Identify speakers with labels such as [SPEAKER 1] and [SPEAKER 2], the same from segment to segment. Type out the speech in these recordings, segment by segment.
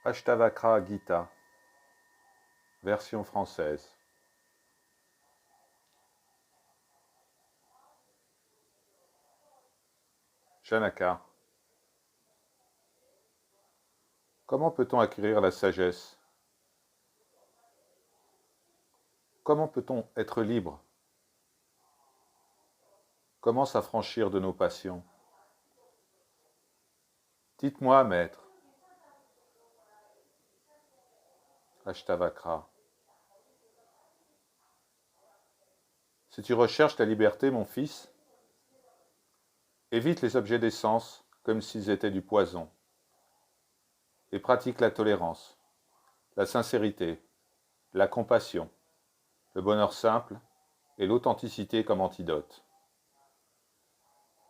[SPEAKER 1] Ashtavakra Gita, version française. Janaka. Comment peut-on acquérir la sagesse? Comment peut-on être libre? Comment s'affranchir de nos passions? Dites-moi, maître. Ashtavakra. Si tu recherches la liberté, mon fils, évite les objets des sens comme s'ils étaient du poison, et pratique la tolérance, la sincérité, la compassion, le bonheur simple et l'authenticité comme antidote.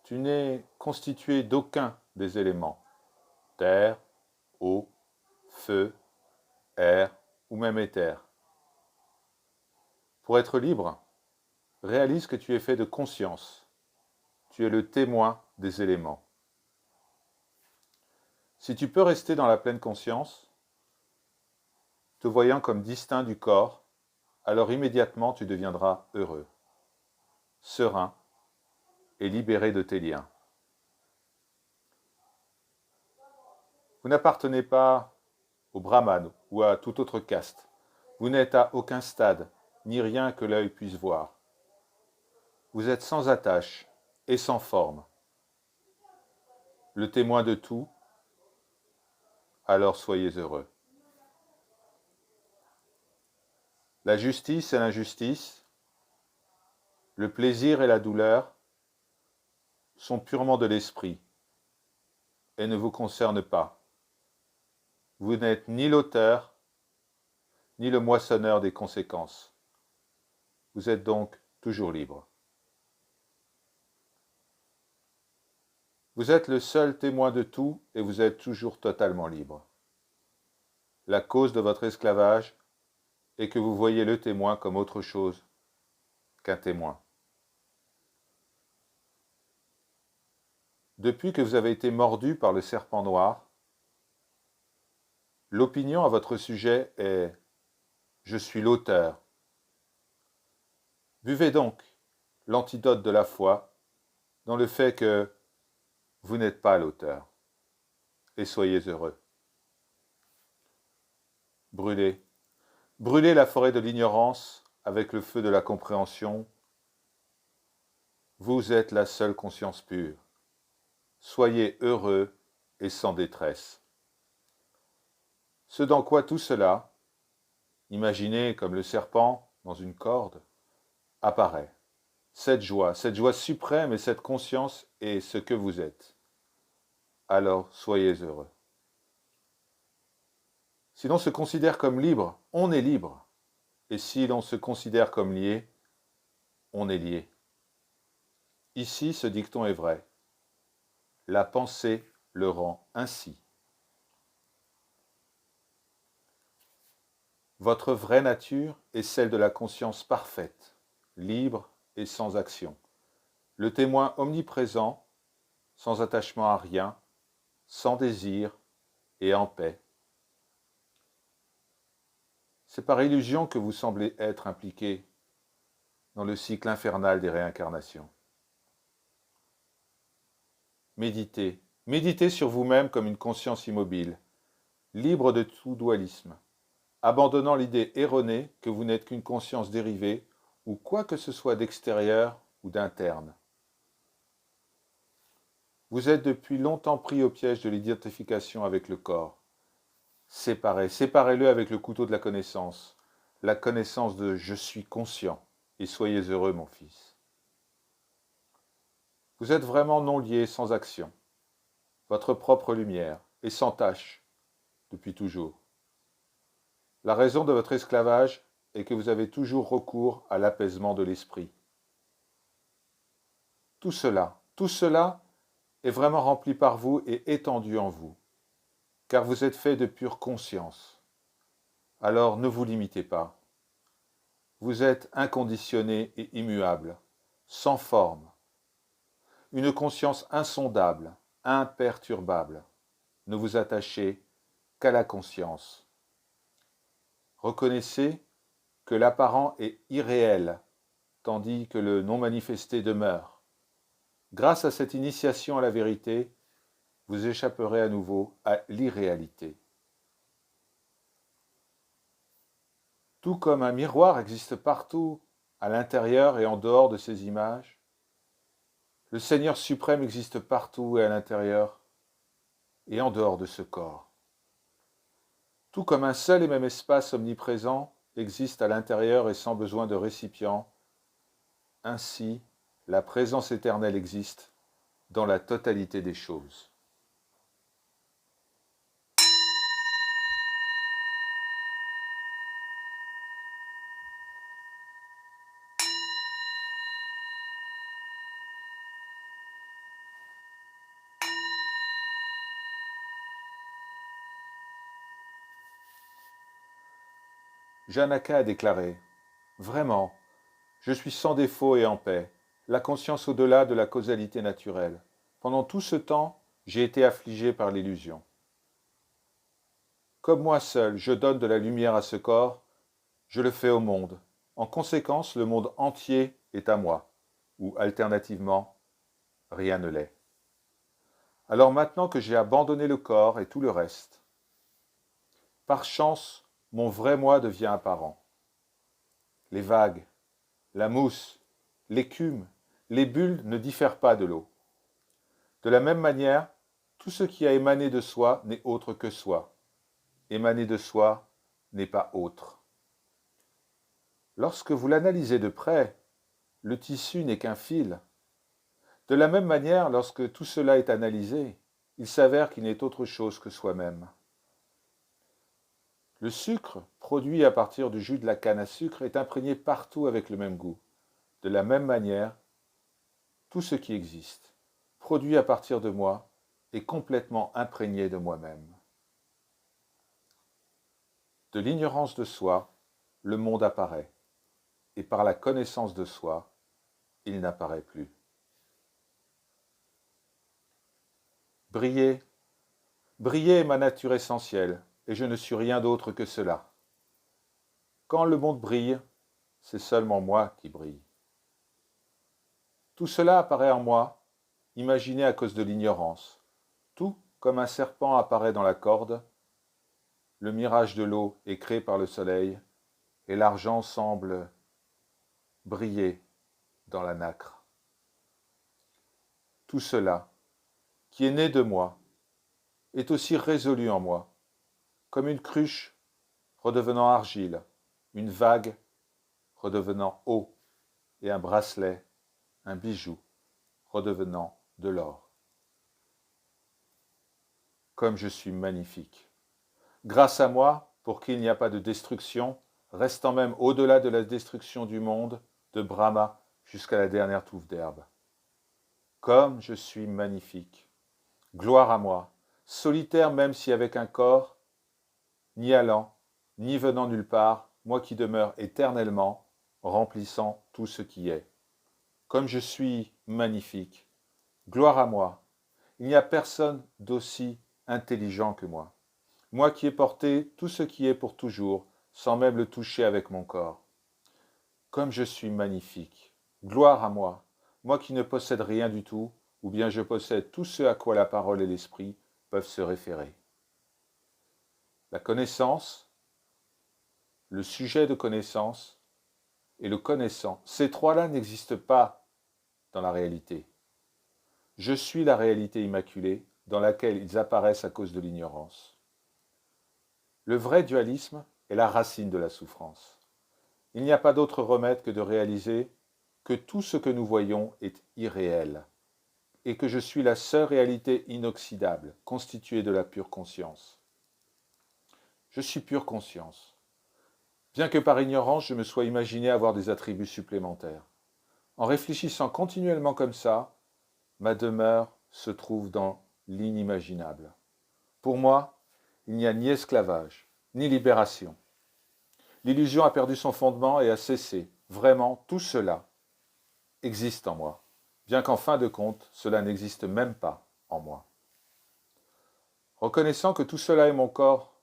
[SPEAKER 1] Tu n'es constitué d'aucun des éléments, terre, eau, feu, air ou même éther. Pour être libre, réalise que tu es fait de conscience. Tu es le témoin des éléments. Si tu peux rester dans la pleine conscience, te voyant comme distinct du corps, alors immédiatement tu deviendras heureux, serein et libéré de tes liens. Vous n'appartenez pas au brahman ou à toute autre caste. Vous n'êtes à aucun stade, ni rien que l'œil puisse voir. Vous êtes sans attache et sans forme. Le témoin de tout, alors soyez heureux. La justice et l'injustice, le plaisir et la douleur sont purement de l'esprit et ne vous concernent pas. Vous n'êtes ni l'auteur, ni le moissonneur des conséquences. Vous êtes donc toujours libre. Vous êtes le seul témoin de tout et vous êtes toujours totalement libre. La cause de votre esclavage est que vous voyez le témoin comme autre chose qu'un témoin. Depuis que vous avez été mordu par le serpent noir, l'opinion à votre sujet est « je suis l'auteur ». Buvez donc l'antidote de la foi dans le fait que vous n'êtes pas l'auteur et soyez heureux. Brûlez. Brûlez la forêt de l'ignorance avec le feu de la compréhension. Vous êtes la seule conscience pure. Soyez heureux et sans détresse. Ce dans quoi tout cela, imaginez comme le serpent dans une corde, apparaît. Cette joie suprême et cette conscience est ce que vous êtes. Alors soyez heureux. Si l'on se considère comme libre, on est libre. Et si l'on se considère comme lié, on est lié. Ici, ce dicton est vrai. La pensée le rend ainsi. Votre vraie nature est celle de la conscience parfaite, libre et sans action. Le témoin omniprésent, sans attachement à rien, sans désir et en paix. C'est par illusion que vous semblez être impliqué dans le cycle infernal des réincarnations. Méditez. Méditez sur vous-même comme une conscience immobile, libre de tout dualisme, abandonnant l'idée erronée que vous n'êtes qu'une conscience dérivée ou quoi que ce soit d'extérieur ou d'interne. Vous êtes depuis longtemps pris au piège de l'identification avec le corps. Séparez-le avec le couteau de la connaissance de « je suis conscient » et soyez heureux, mon fils. Vous êtes vraiment non lié, sans action, votre propre lumière, et sans tache, depuis toujours. La raison de votre esclavage est que vous avez toujours recours à l'apaisement de l'esprit. Tout cela est vraiment rempli par vous et étendu en vous, car vous êtes fait de pure conscience. Alors ne vous limitez pas. Vous êtes inconditionné et immuable, sans forme. Une conscience insondable, imperturbable. Ne vous attachez qu'à la conscience. Reconnaissez que l'apparent est irréel, tandis que le non manifesté demeure. Grâce à cette initiation à la vérité, vous échapperez à nouveau à l'irréalité. Tout comme un miroir existe partout, à l'intérieur et en dehors de ces images, le Seigneur suprême existe partout et à l'intérieur et en dehors de ce corps. Tout comme un seul et même espace omniprésent existe à l'intérieur et sans besoin de récipient, ainsi la présence éternelle existe dans la totalité des choses. Janaka a déclaré « Vraiment, je suis sans défaut et en paix, la conscience au-delà de la causalité naturelle. Pendant tout ce temps, j'ai été affligé par l'illusion. Comme moi seul, je donne de la lumière à ce corps, je le fais au monde. En conséquence, le monde entier est à moi, ou alternativement, rien ne l'est. Alors maintenant que j'ai abandonné le corps et tout le reste, par chance, mon vrai moi devient apparent. Les vagues, la mousse, l'écume, les bulles ne diffèrent pas de l'eau. De la même manière, tout ce qui a émané de soi n'est autre que soi. Émaner de soi n'est pas autre. Lorsque vous l'analysez de près, le tissu n'est qu'un fil. De la même manière, lorsque tout cela est analysé, il s'avère qu'il n'est autre chose que soi-même. Le sucre, produit à partir du jus de la canne à sucre, est imprégné partout avec le même goût. De la même manière, tout ce qui existe, produit à partir de moi, est complètement imprégné de moi-même. De l'ignorance de soi, le monde apparaît, et par la connaissance de soi, il n'apparaît plus. Briller, briller est ma nature essentielle, et je ne suis rien d'autre que cela. Quand le monde brille, c'est seulement moi qui brille. Tout cela apparaît en moi, imaginé à cause de l'ignorance. Tout comme un serpent apparaît dans la corde, le mirage de l'eau est créé par le soleil, et l'argent semble briller dans la nacre. Tout cela, qui est né de moi, est aussi résolu en moi, comme une cruche redevenant argile, une vague redevenant eau, et un bracelet, un bijou, redevenant de l'or. Comme je suis magnifique. Grâce à moi, pour qu'il n'y a pas de destruction, restant même au-delà de la destruction du monde, de Brahma jusqu'à la dernière touffe d'herbe. Comme je suis magnifique. Gloire à moi, solitaire même si avec un corps, ni allant, ni venant nulle part, moi qui demeure éternellement, remplissant tout ce qui est. Comme je suis magnifique. Gloire à moi. Il n'y a personne d'aussi intelligent que moi. Moi qui ai porté tout ce qui est pour toujours, sans même le toucher avec mon corps. Comme je suis magnifique. Gloire à moi. Moi qui ne possède rien du tout, ou bien je possède tout ce à quoi la parole et l'esprit peuvent se référer. La connaissance, le sujet de connaissance et le connaissant, ces trois-là n'existent pas dans la réalité. Je suis la réalité immaculée dans laquelle ils apparaissent à cause de l'ignorance. Le vrai dualisme est la racine de la souffrance. Il n'y a pas d'autre remède que de réaliser que tout ce que nous voyons est irréel et que je suis la seule réalité inoxydable, constituée de la pure conscience. Je suis pure conscience. Bien que par ignorance, je me sois imaginé avoir des attributs supplémentaires. En réfléchissant continuellement comme ça, ma demeure se trouve dans l'inimaginable. Pour moi, il n'y a ni esclavage, ni libération. L'illusion a perdu son fondement et a cessé. Vraiment, tout cela existe en moi, bien qu'en fin de compte, cela n'existe même pas en moi. Reconnaissant que tout cela est mon corps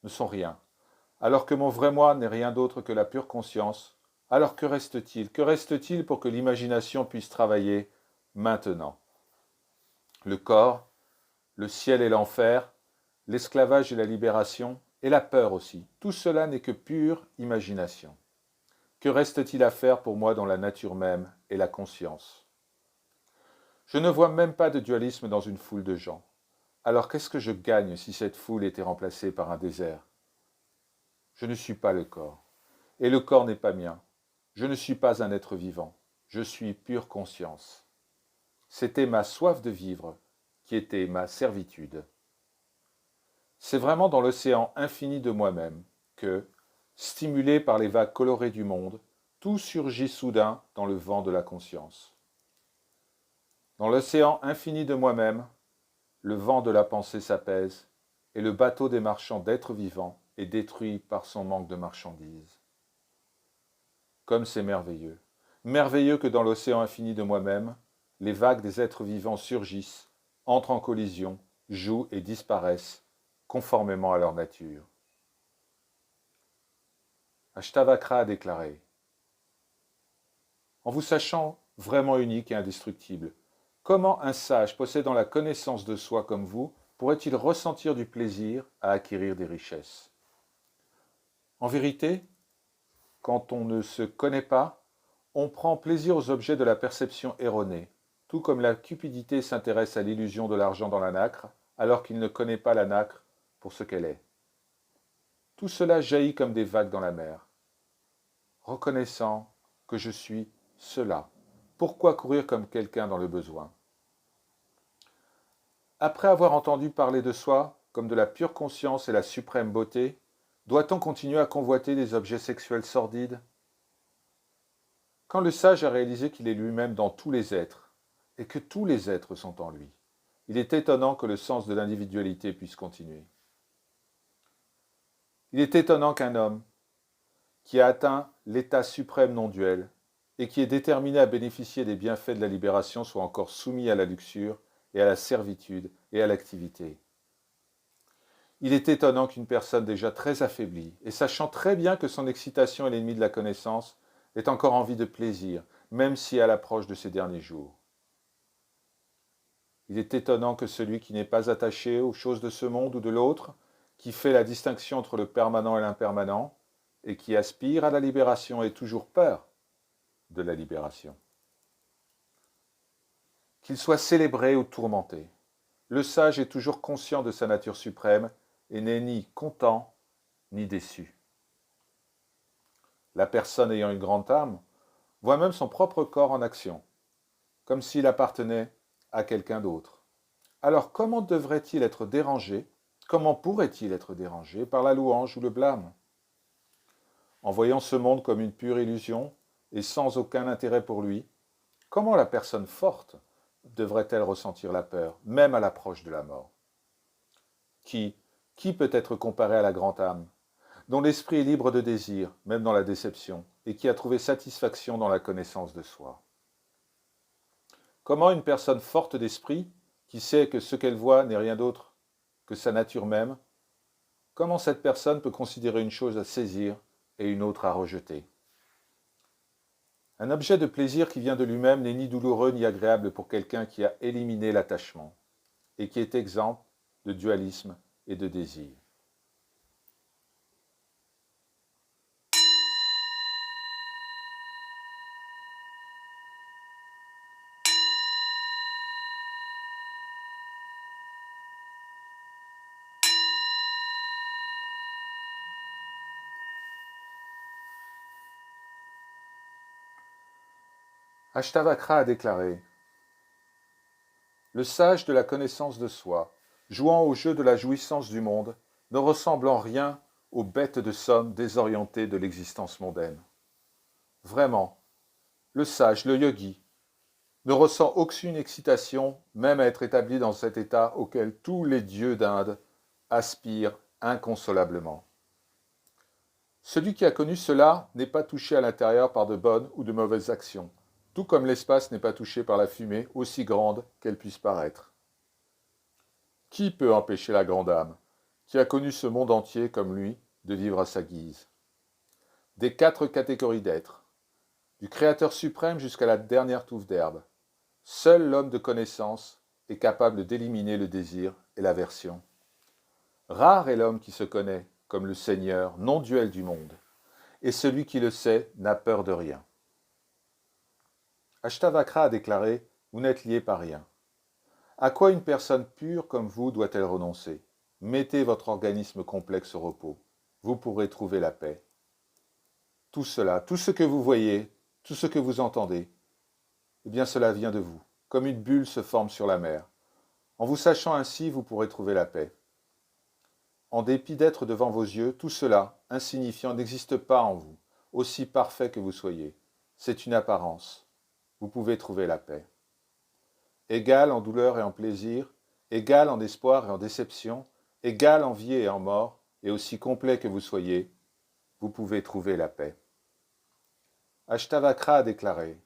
[SPEAKER 1] ne sont rien. Alors que mon vrai moi n'est rien d'autre que la pure conscience, alors que reste-t-il? Que reste-t-il pour que l'imagination puisse travailler maintenant? Le corps, le ciel et l'enfer, l'esclavage et la libération, et la peur aussi. Tout cela n'est que pure imagination. Que reste-t-il à faire pour moi dans la nature même et la conscience? Je ne vois même pas de dualisme dans une foule de gens. Alors qu'est-ce que je gagne si cette foule était remplacée par un désert? Je ne suis pas le corps. Et le corps n'est pas mien. Je ne suis pas un être vivant. Je suis pure conscience. C'était ma soif de vivre qui était ma servitude. C'est vraiment dans l'océan infini de moi-même que, stimulé par les vagues colorées du monde, tout surgit soudain dans le vent de la conscience. Dans l'océan infini de moi-même, le vent de la pensée s'apaise et le bateau des marchands d'êtres vivants est détruit par son manque de marchandises. Comme c'est merveilleux. Merveilleux que dans l'océan infini de moi-même, les vagues des êtres vivants surgissent, entrent en collision, jouent et disparaissent, conformément à leur nature. Ashtavakra a déclaré: en vous sachant vraiment unique et indestructible, comment un sage possédant la connaissance de soi comme vous pourrait-il ressentir du plaisir à acquérir des richesses? En vérité, quand on ne se connaît pas, on prend plaisir aux objets de la perception erronée, tout comme la cupidité s'intéresse à l'illusion de l'argent dans la nacre, alors qu'il ne connaît pas la nacre pour ce qu'elle est. Tout cela jaillit comme des vagues dans la mer. Reconnaissant que je suis cela, pourquoi courir comme quelqu'un dans le besoin? Après avoir entendu parler de soi comme de la pure conscience et la suprême beauté, doit-on continuer à convoiter des objets sexuels sordides? Quand le sage a réalisé qu'il est lui-même dans tous les êtres, et que tous les êtres sont en lui, il est étonnant que le sens de l'individualité puisse continuer. Il est étonnant qu'un homme, qui a atteint l'état suprême non-duel, et qui est déterminé à bénéficier des bienfaits de la libération, soit encore soumis à la luxure et à la servitude et à l'activité. Il est étonnant qu'une personne déjà très affaiblie, et sachant très bien que son excitation est l'ennemi de la connaissance, ait encore envie de plaisir, même si à l'approche de ses derniers jours. Il est étonnant que celui qui n'est pas attaché aux choses de ce monde ou de l'autre, qui fait la distinction entre le permanent et l'impermanent, et qui aspire à la libération ait toujours peur de la libération. Qu'il soit célébré ou tourmenté, le sage est toujours conscient de sa nature suprême et n'est ni content ni déçu. La personne ayant une grande âme voit même son propre corps en action, comme s'il appartenait à quelqu'un d'autre. Alors comment devrait-il être dérangé, comment pourrait-il être dérangé par la louange ou le blâme? En voyant ce monde comme une pure illusion et sans aucun intérêt pour lui, comment la personne forte devrait-elle ressentir la peur, même à l'approche de la mort? Qui peut être comparé à la grande âme, dont l'esprit est libre de désir, même dans la déception, et qui a trouvé satisfaction dans la connaissance de soi? Comment une personne forte d'esprit, qui sait que ce qu'elle voit n'est rien d'autre que sa nature même, comment cette personne peut considérer une chose à saisir et une autre à rejeter? Un objet de plaisir qui vient de lui-même n'est ni douloureux ni agréable pour quelqu'un qui a éliminé l'attachement et qui est exempt de dualisme et de désir. Ashtavakra a déclaré: le sage de la connaissance de soi, jouant au jeu de la jouissance du monde, ne ressemble en rien aux bêtes de somme désorientées de l'existence mondaine. Vraiment, le sage, le yogi, ne ressent aucune excitation, même à être établi dans cet état auquel tous les dieux d'Inde aspirent inconsolablement. Celui qui a connu cela n'est pas touché à l'intérieur par de bonnes ou de mauvaises actions, tout comme l'espace n'est pas touché par la fumée, aussi grande qu'elle puisse paraître. Qui peut empêcher la grande âme, qui a connu ce monde entier comme lui, de vivre à sa guise. Des 4 catégories d'êtres, du Créateur suprême jusqu'à la dernière touffe d'herbe, seul l'homme de connaissance est capable d'éliminer le désir et l'aversion. Rare est l'homme qui se connaît comme le Seigneur non duel du monde, et celui qui le sait n'a peur de rien. Ashtavakra a déclaré « Vous n'êtes liés par rien ». À quoi une personne pure comme vous doit-elle renoncer? Mettez votre organisme complexe au repos. Vous pourrez trouver la paix. Tout cela, tout ce que vous voyez, tout ce que vous entendez, eh bien cela vient de vous, comme une bulle se forme sur la mer. En vous sachant ainsi, vous pourrez trouver la paix. En dépit d'être devant vos yeux, tout cela, insignifiant, n'existe pas en vous, aussi parfait que vous soyez. C'est une apparence. Vous pouvez trouver la paix. Égal en douleur et en plaisir, égal en espoir et en déception, égal en vie et en mort, et aussi complet que vous soyez, vous pouvez trouver la paix. Ashtavakra a déclaré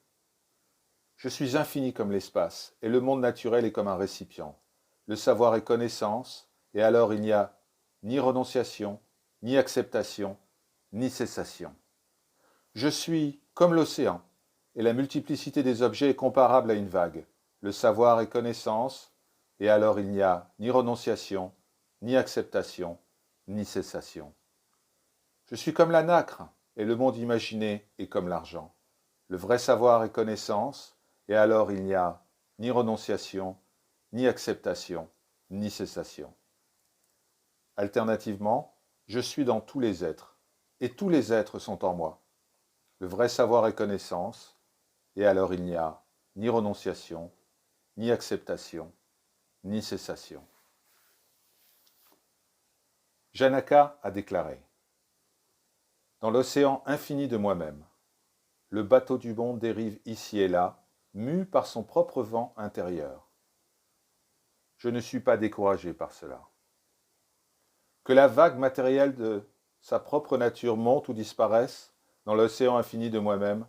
[SPEAKER 1] « Je suis infini comme l'espace, et le monde naturel est comme un récipient. Le savoir est connaissance, et alors il n'y a ni renonciation, ni acceptation, ni cessation. Je suis comme l'océan, et la multiplicité des objets est comparable à une vague. Le savoir est connaissance, et alors il n'y a ni renonciation, ni acceptation, ni cessation. Je suis comme la nacre, et le monde imaginé est comme l'argent. Le vrai savoir est connaissance, et alors il n'y a ni renonciation, ni acceptation, ni cessation. Alternativement, je suis dans tous les êtres, et tous les êtres sont en moi. Le vrai savoir est connaissance, et alors il n'y a ni renonciation, ni acceptation, ni cessation. Janaka a déclaré « Dans l'océan infini de moi-même, le bateau du monde dérive ici et là, mu par son propre vent intérieur. Je ne suis pas découragé par cela. Que la vague matérielle de sa propre nature monte ou disparaisse dans l'océan infini de moi-même,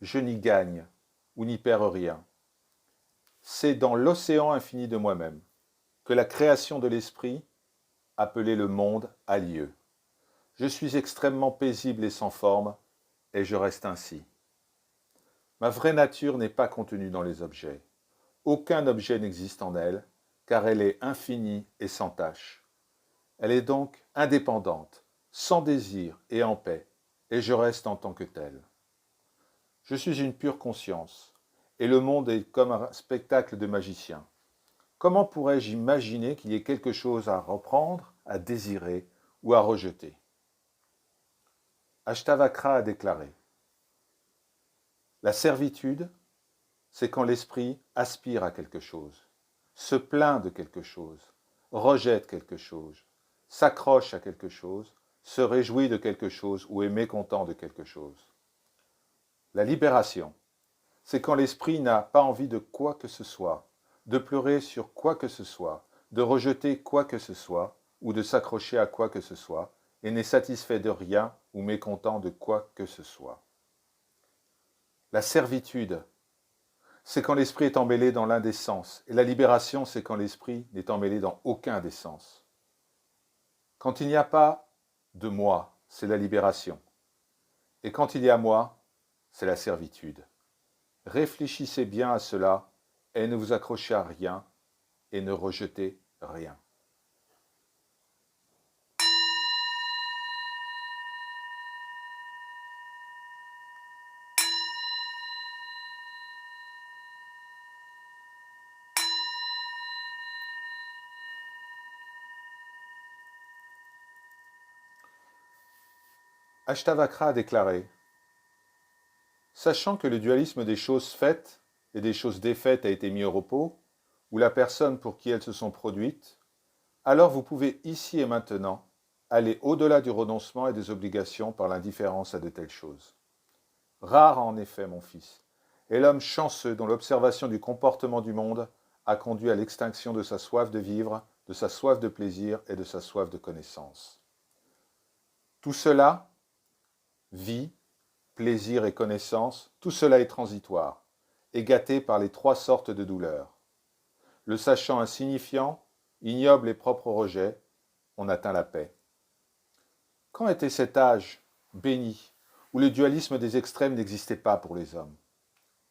[SPEAKER 1] je n'y gagne ou n'y perds rien. C'est dans l'océan infini de moi-même que la création de l'esprit, appelée le monde, a lieu. Je suis extrêmement paisible et sans forme, et je reste ainsi. Ma vraie nature n'est pas contenue dans les objets. Aucun objet n'existe en elle, car elle est infinie et sans tache. Elle est donc indépendante, sans désir et en paix, et je reste en tant que telle. Je suis une pure conscience, et le monde est comme un spectacle de magicien. Comment pourrais-je imaginer qu'il y ait quelque chose à reprendre, à désirer ou à rejeter? Ashtavakra a déclaré « La servitude, c'est quand l'esprit aspire à quelque chose, se plaint de quelque chose, rejette quelque chose, s'accroche à quelque chose, se réjouit de quelque chose ou est mécontent de quelque chose. La libération, c'est quand l'esprit n'a pas envie de quoi que ce soit, de pleurer sur quoi que ce soit, de rejeter quoi que ce soit, ou de s'accrocher à quoi que ce soit, et n'est satisfait de rien ou mécontent de quoi que ce soit. La servitude, c'est quand l'esprit est emmêlé dans l'un des sens, et la libération, c'est quand l'esprit n'est emmêlé dans aucun des sens. Quand il n'y a pas de moi, c'est la libération. Et quand il y a moi, c'est la servitude. Réfléchissez bien à cela et ne vous accrochez à rien et ne rejetez rien. Ashtavakra a déclaré « Sachant que le dualisme des choses faites et des choses défaites a été mis au repos, ou la personne pour qui elles se sont produites, alors vous pouvez ici et maintenant aller au-delà du renoncement et des obligations par l'indifférence à de telles choses. Rare en effet, mon fils, est l'homme chanceux dont l'observation du comportement du monde a conduit à l'extinction de sa soif de vivre, de sa soif de plaisir et de sa soif de connaissance. Tout cela, vie, plaisir et connaissance, tout cela est transitoire, et gâté par les 3 sortes de douleurs. Le sachant insignifiant, ignoble et propre rejet, on atteint la paix. Quand était cet âge béni où le dualisme des extrêmes n'existait pas pour les hommes?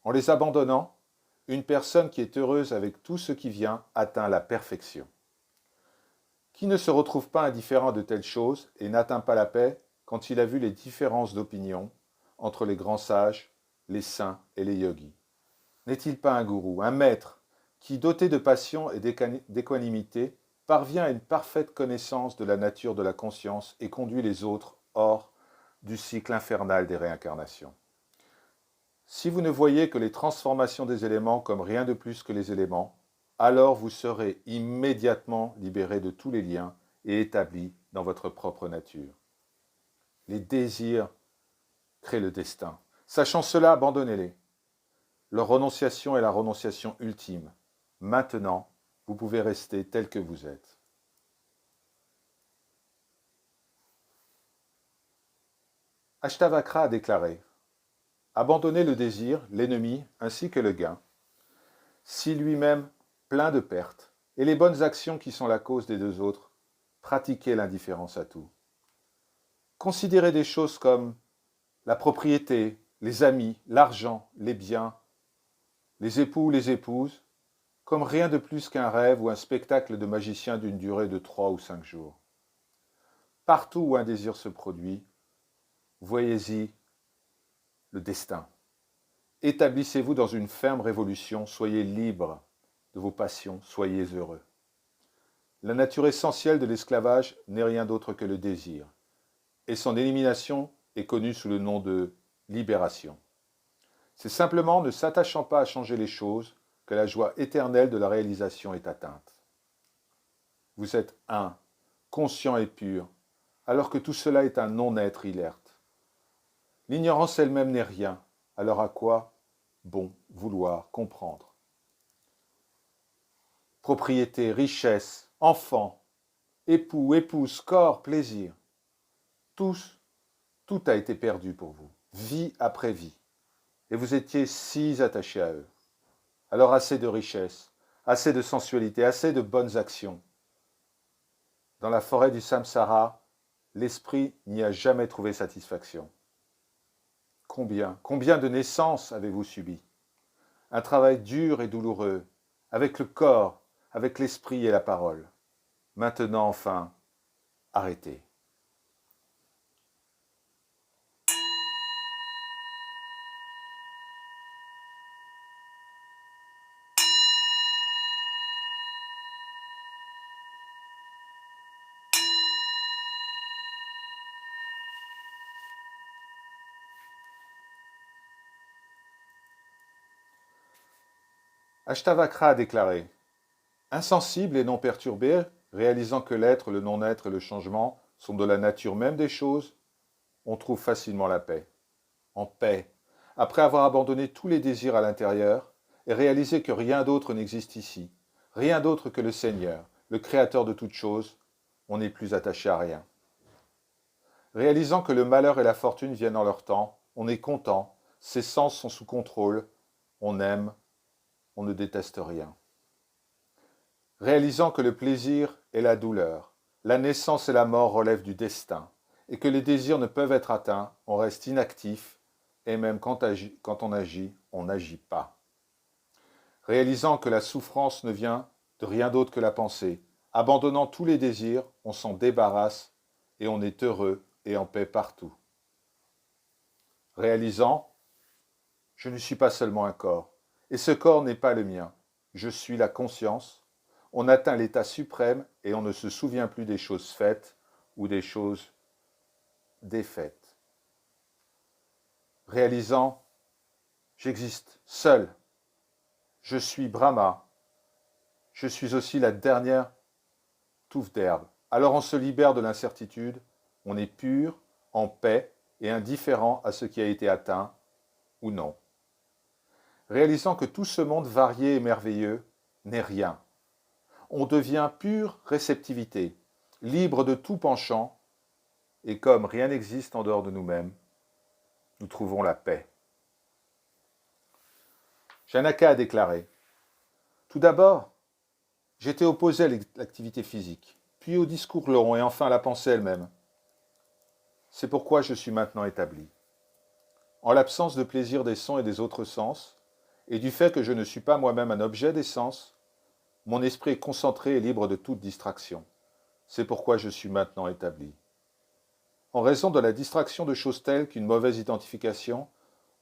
[SPEAKER 1] En les abandonnant, une personne qui est heureuse avec tout ce qui vient atteint la perfection. Qui ne se retrouve pas indifférent de telles choses et n'atteint pas la paix quand il a vu les différences d'opinion entre les grands sages, les saints et les yogis? N'est-il pas un gourou, un maître, qui, doté de passion et d'équanimité, parvient à une parfaite connaissance de la nature de la conscience et conduit les autres hors du cycle infernal des réincarnations? Si vous ne voyez que les transformations des éléments comme rien de plus que les éléments, alors vous serez immédiatement libéré de tous les liens et établi dans votre propre nature. Les désirs créent le destin. Sachant cela, abandonnez-les. Leur renonciation est la renonciation ultime. Maintenant, vous pouvez rester tel que vous êtes. Ashtavakra a déclaré: abandonnez le désir, l'ennemi, ainsi que le gain, si lui-même plein de pertes, et les bonnes actions qui sont la cause des deux autres, pratiquez l'indifférence à tout. Considérez des choses comme la propriété, les amis, l'argent, les biens, les époux, les épouses, comme rien de plus qu'un rêve ou un spectacle de magicien d'une durée de 3 ou 5 jours. Partout où un désir se produit, voyez-y le destin. Établissez-vous dans une ferme révolution, soyez libre de vos passions, soyez heureux. La nature essentielle de l'esclavage n'est rien d'autre que le désir, et son élimination est connue sous le nom de libération. C'est simplement ne s'attachant pas à changer les choses que la joie éternelle de la réalisation est atteinte. Vous êtes un, conscient et pur, alors que tout cela est un non-être inerte. L'ignorance elle-même n'est rien, alors à quoi bon vouloir comprendre? Propriété, richesse, enfants, époux, épouse, corps, plaisir, tout a été perdu pour vous, vie après vie, et vous étiez si attachés à eux. Alors assez de richesse, assez de sensualité, assez de bonnes actions. Dans la forêt du samsara, l'esprit n'y a jamais trouvé satisfaction. Combien de naissances avez-vous subi? Un travail dur et douloureux, avec le corps, avec l'esprit et la parole. Maintenant, enfin, arrêtez. Ashtavakra a déclaré: insensible et non perturbé, réalisant que l'être, le non-être et le changement sont de la nature même des choses, on trouve facilement la paix. En paix, après avoir abandonné tous les désirs à l'intérieur et réalisé que rien d'autre n'existe ici, rien d'autre que le Seigneur, le Créateur de toutes choses, on n'est plus attaché à rien. Réalisant que le malheur et la fortune viennent en leur temps, on est content, ses sens sont sous contrôle, on aime, on ne déteste rien. Réalisant que le plaisir et la douleur, la naissance et la mort relèvent du destin, et que les désirs ne peuvent être atteints, on reste inactif, et même quand on agit, on n'agit pas. Réalisant que la souffrance ne vient de rien d'autre que la pensée, abandonnant tous les désirs, on s'en débarrasse, et on est heureux et en paix partout. Réalisant, je ne suis pas seulement un corps, et ce corps n'est pas le mien, je suis la conscience. On atteint l'état suprême et on ne se souvient plus des choses faites ou des choses défaites. Réalisant, j'existe seul, je suis Brahma, je suis aussi la dernière touffe d'herbe. Alors on se libère de l'incertitude, on est pur, en paix et indifférent à ce qui a été atteint ou non. Réalisant que tout ce monde varié et merveilleux n'est rien. On devient pure réceptivité, libre de tout penchant, et comme rien n'existe en dehors de nous-mêmes, nous trouvons la paix. Janaka a déclaré: tout d'abord, j'étais opposé à l'activité physique, puis au discours long et enfin à la pensée elle-même. C'est pourquoi je suis maintenant établi. En l'absence de plaisir des sons et des autres sens, et du fait que je ne suis pas moi-même un objet des sens, mon esprit est concentré et libre de toute distraction. C'est pourquoi je suis maintenant établi. En raison de la distraction de choses telles qu'une mauvaise identification,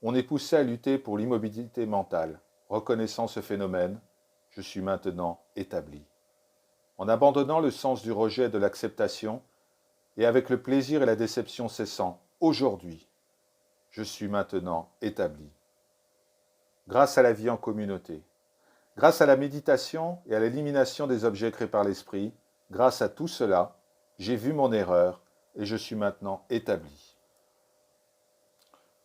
[SPEAKER 1] on est poussé à lutter pour l'immobilité mentale. Reconnaissant ce phénomène, je suis maintenant établi. En abandonnant le sens du rejet et de l'acceptation, et avec le plaisir et la déception cessant, aujourd'hui, je suis maintenant établi. Grâce à la vie en communauté, grâce à la méditation et à l'élimination des objets créés par l'esprit, grâce à tout cela, j'ai vu mon erreur et je suis maintenant établi.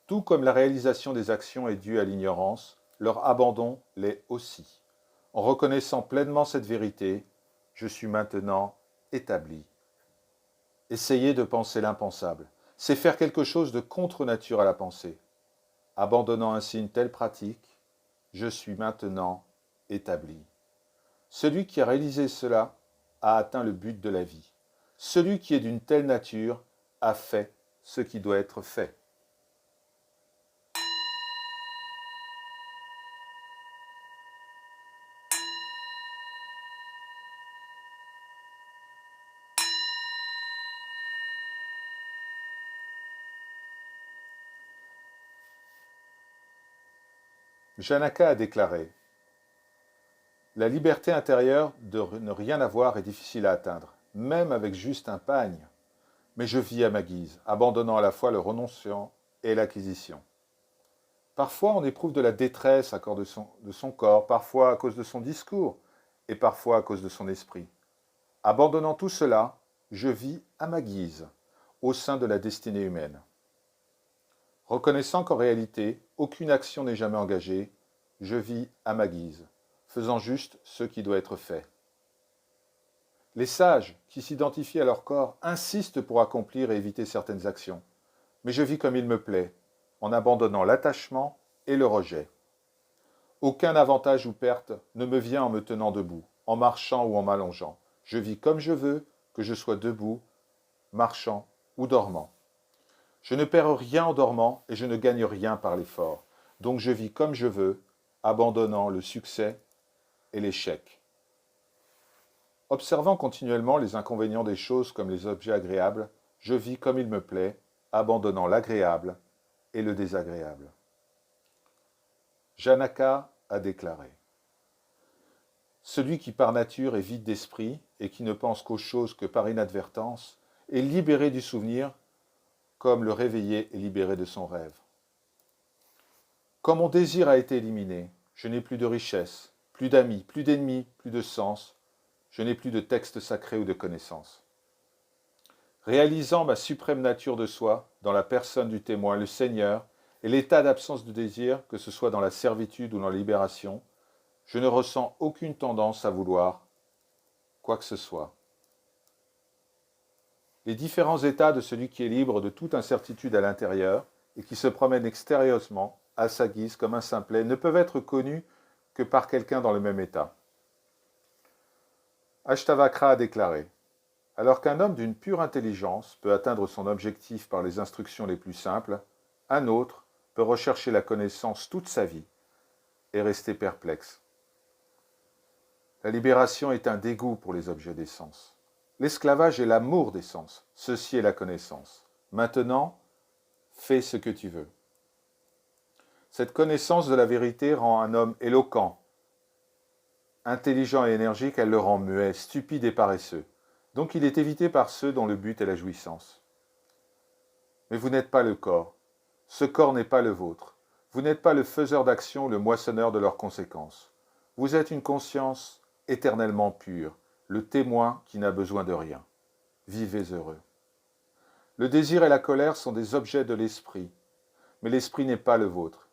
[SPEAKER 1] Tout comme la réalisation des actions est due à l'ignorance, leur abandon l'est aussi. En reconnaissant pleinement cette vérité, je suis maintenant établi. Essayer de penser l'impensable, c'est faire quelque chose de contre-nature à la pensée. Abandonnant ainsi une telle pratique, je suis maintenant établi. Celui qui a réalisé cela a atteint le but de la vie. Celui qui est d'une telle nature a fait ce qui doit être fait. Janaka a déclaré « La liberté intérieure de ne rien avoir est difficile à atteindre, même avec juste un pagne. Mais je vis à ma guise, abandonnant à la fois le renonciant et l'acquisition. Parfois on éprouve de la détresse à cause de son corps, parfois à cause de son discours, et parfois à cause de son esprit. Abandonnant tout cela, je vis à ma guise, au sein de la destinée humaine. Reconnaissant qu'en réalité, aucune action n'est jamais engagée, je vis à ma guise, faisant juste ce qui doit être fait. Les sages, qui s'identifient à leur corps, insistent pour accomplir et éviter certaines actions. Mais je vis comme il me plaît, en abandonnant l'attachement et le rejet. Aucun avantage ou perte ne me vient en me tenant debout, en marchant ou en m'allongeant. Je vis comme je veux, que je sois debout, marchant ou dormant. Je ne perds rien en dormant et je ne gagne rien par l'effort. Donc je vis comme je veux, abandonnant le succès et l'échec. Observant continuellement les inconvénients des choses comme les objets agréables, je vis comme il me plaît, abandonnant l'agréable et le désagréable. Janaka a déclaré « Celui qui par nature est vide d'esprit et qui ne pense qu'aux choses que par inadvertance est libéré du souvenir comme le réveillé est libéré de son rêve. Quand mon désir a été éliminé, je n'ai plus de richesse, plus d'amis, plus d'ennemis, plus de sens, je n'ai plus de texte sacré ou de connaissances. Réalisant ma suprême nature de soi, dans la personne du témoin, le Seigneur, et l'état d'absence de désir, que ce soit dans la servitude ou dans la libération, je ne ressens aucune tendance à vouloir quoi que ce soit. Les différents états de celui qui est libre de toute incertitude à l'intérieur et qui se promène extérieurement, à sa guise, comme un simplet, ne peuvent être connus que par quelqu'un dans le même état. Ashtavakra a déclaré « Alors qu'un homme d'une pure intelligence peut atteindre son objectif par les instructions les plus simples, un autre peut rechercher la connaissance toute sa vie et rester perplexe. La libération est un dégoût pour les objets des sens. L'esclavage est l'amour des sens. Ceci est la connaissance. Maintenant, fais ce que tu veux. » Cette connaissance de la vérité rend un homme éloquent, intelligent et énergique, elle le rend muet, stupide et paresseux. Donc il est évité par ceux dont le but est la jouissance. Mais vous n'êtes pas le corps. Ce corps n'est pas le vôtre. Vous n'êtes pas le faiseur d'action ou le moissonneur de leurs conséquences. Vous êtes une conscience éternellement pure, le témoin qui n'a besoin de rien. Vivez heureux. Le désir et la colère sont des objets de l'esprit, mais l'esprit n'est pas le vôtre.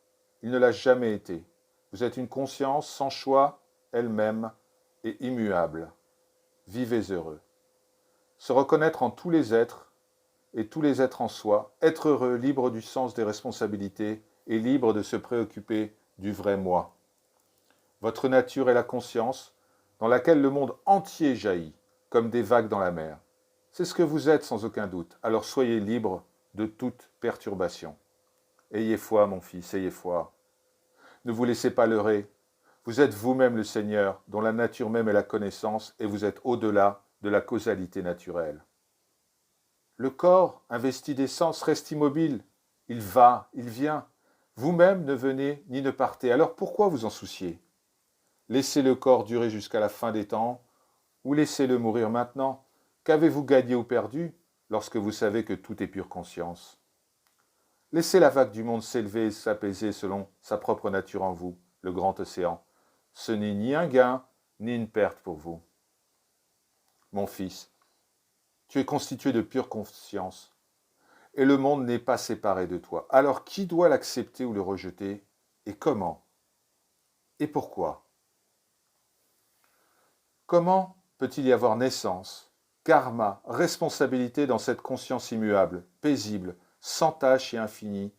[SPEAKER 1] Il ne l'a jamais été. Vous êtes une conscience sans choix, elle-même et immuable. Vivez heureux. Se reconnaître en tous les êtres et tous les êtres en soi, être heureux, libre du sens des responsabilités et libre de se préoccuper du vrai moi. Votre nature est la conscience dans laquelle le monde entier jaillit. comme des vagues dans la mer. C'est ce que vous êtes sans aucun doute, alors soyez libre de toute perturbation. Ayez foi, mon fils, ayez foi. Ne vous laissez pas leurrer. Vous êtes vous-même le Seigneur, dont la nature même est la connaissance, et vous êtes au-delà de la causalité naturelle. Le corps, investi d'essence, reste immobile. Il va, il vient. Vous-même ne venez ni ne partez. Alors pourquoi vous en soucier? Laissez le corps durer jusqu'à la fin des temps, ou laissez-le mourir maintenant. Qu'avez-vous gagné ou perdu lorsque vous savez que tout est pure conscience? Laissez la vague du monde s'élever et s'apaiser selon sa propre nature en vous, le grand océan. Ce n'est ni un gain, ni une perte pour vous. Mon fils, tu es constitué de pure conscience, et le monde n'est pas séparé de toi. Alors qui doit l'accepter ou le rejeter, et comment? Et pourquoi? Comment peut-il y avoir naissance, karma, responsabilité dans cette conscience immuable, paisible, sans tache et infinie,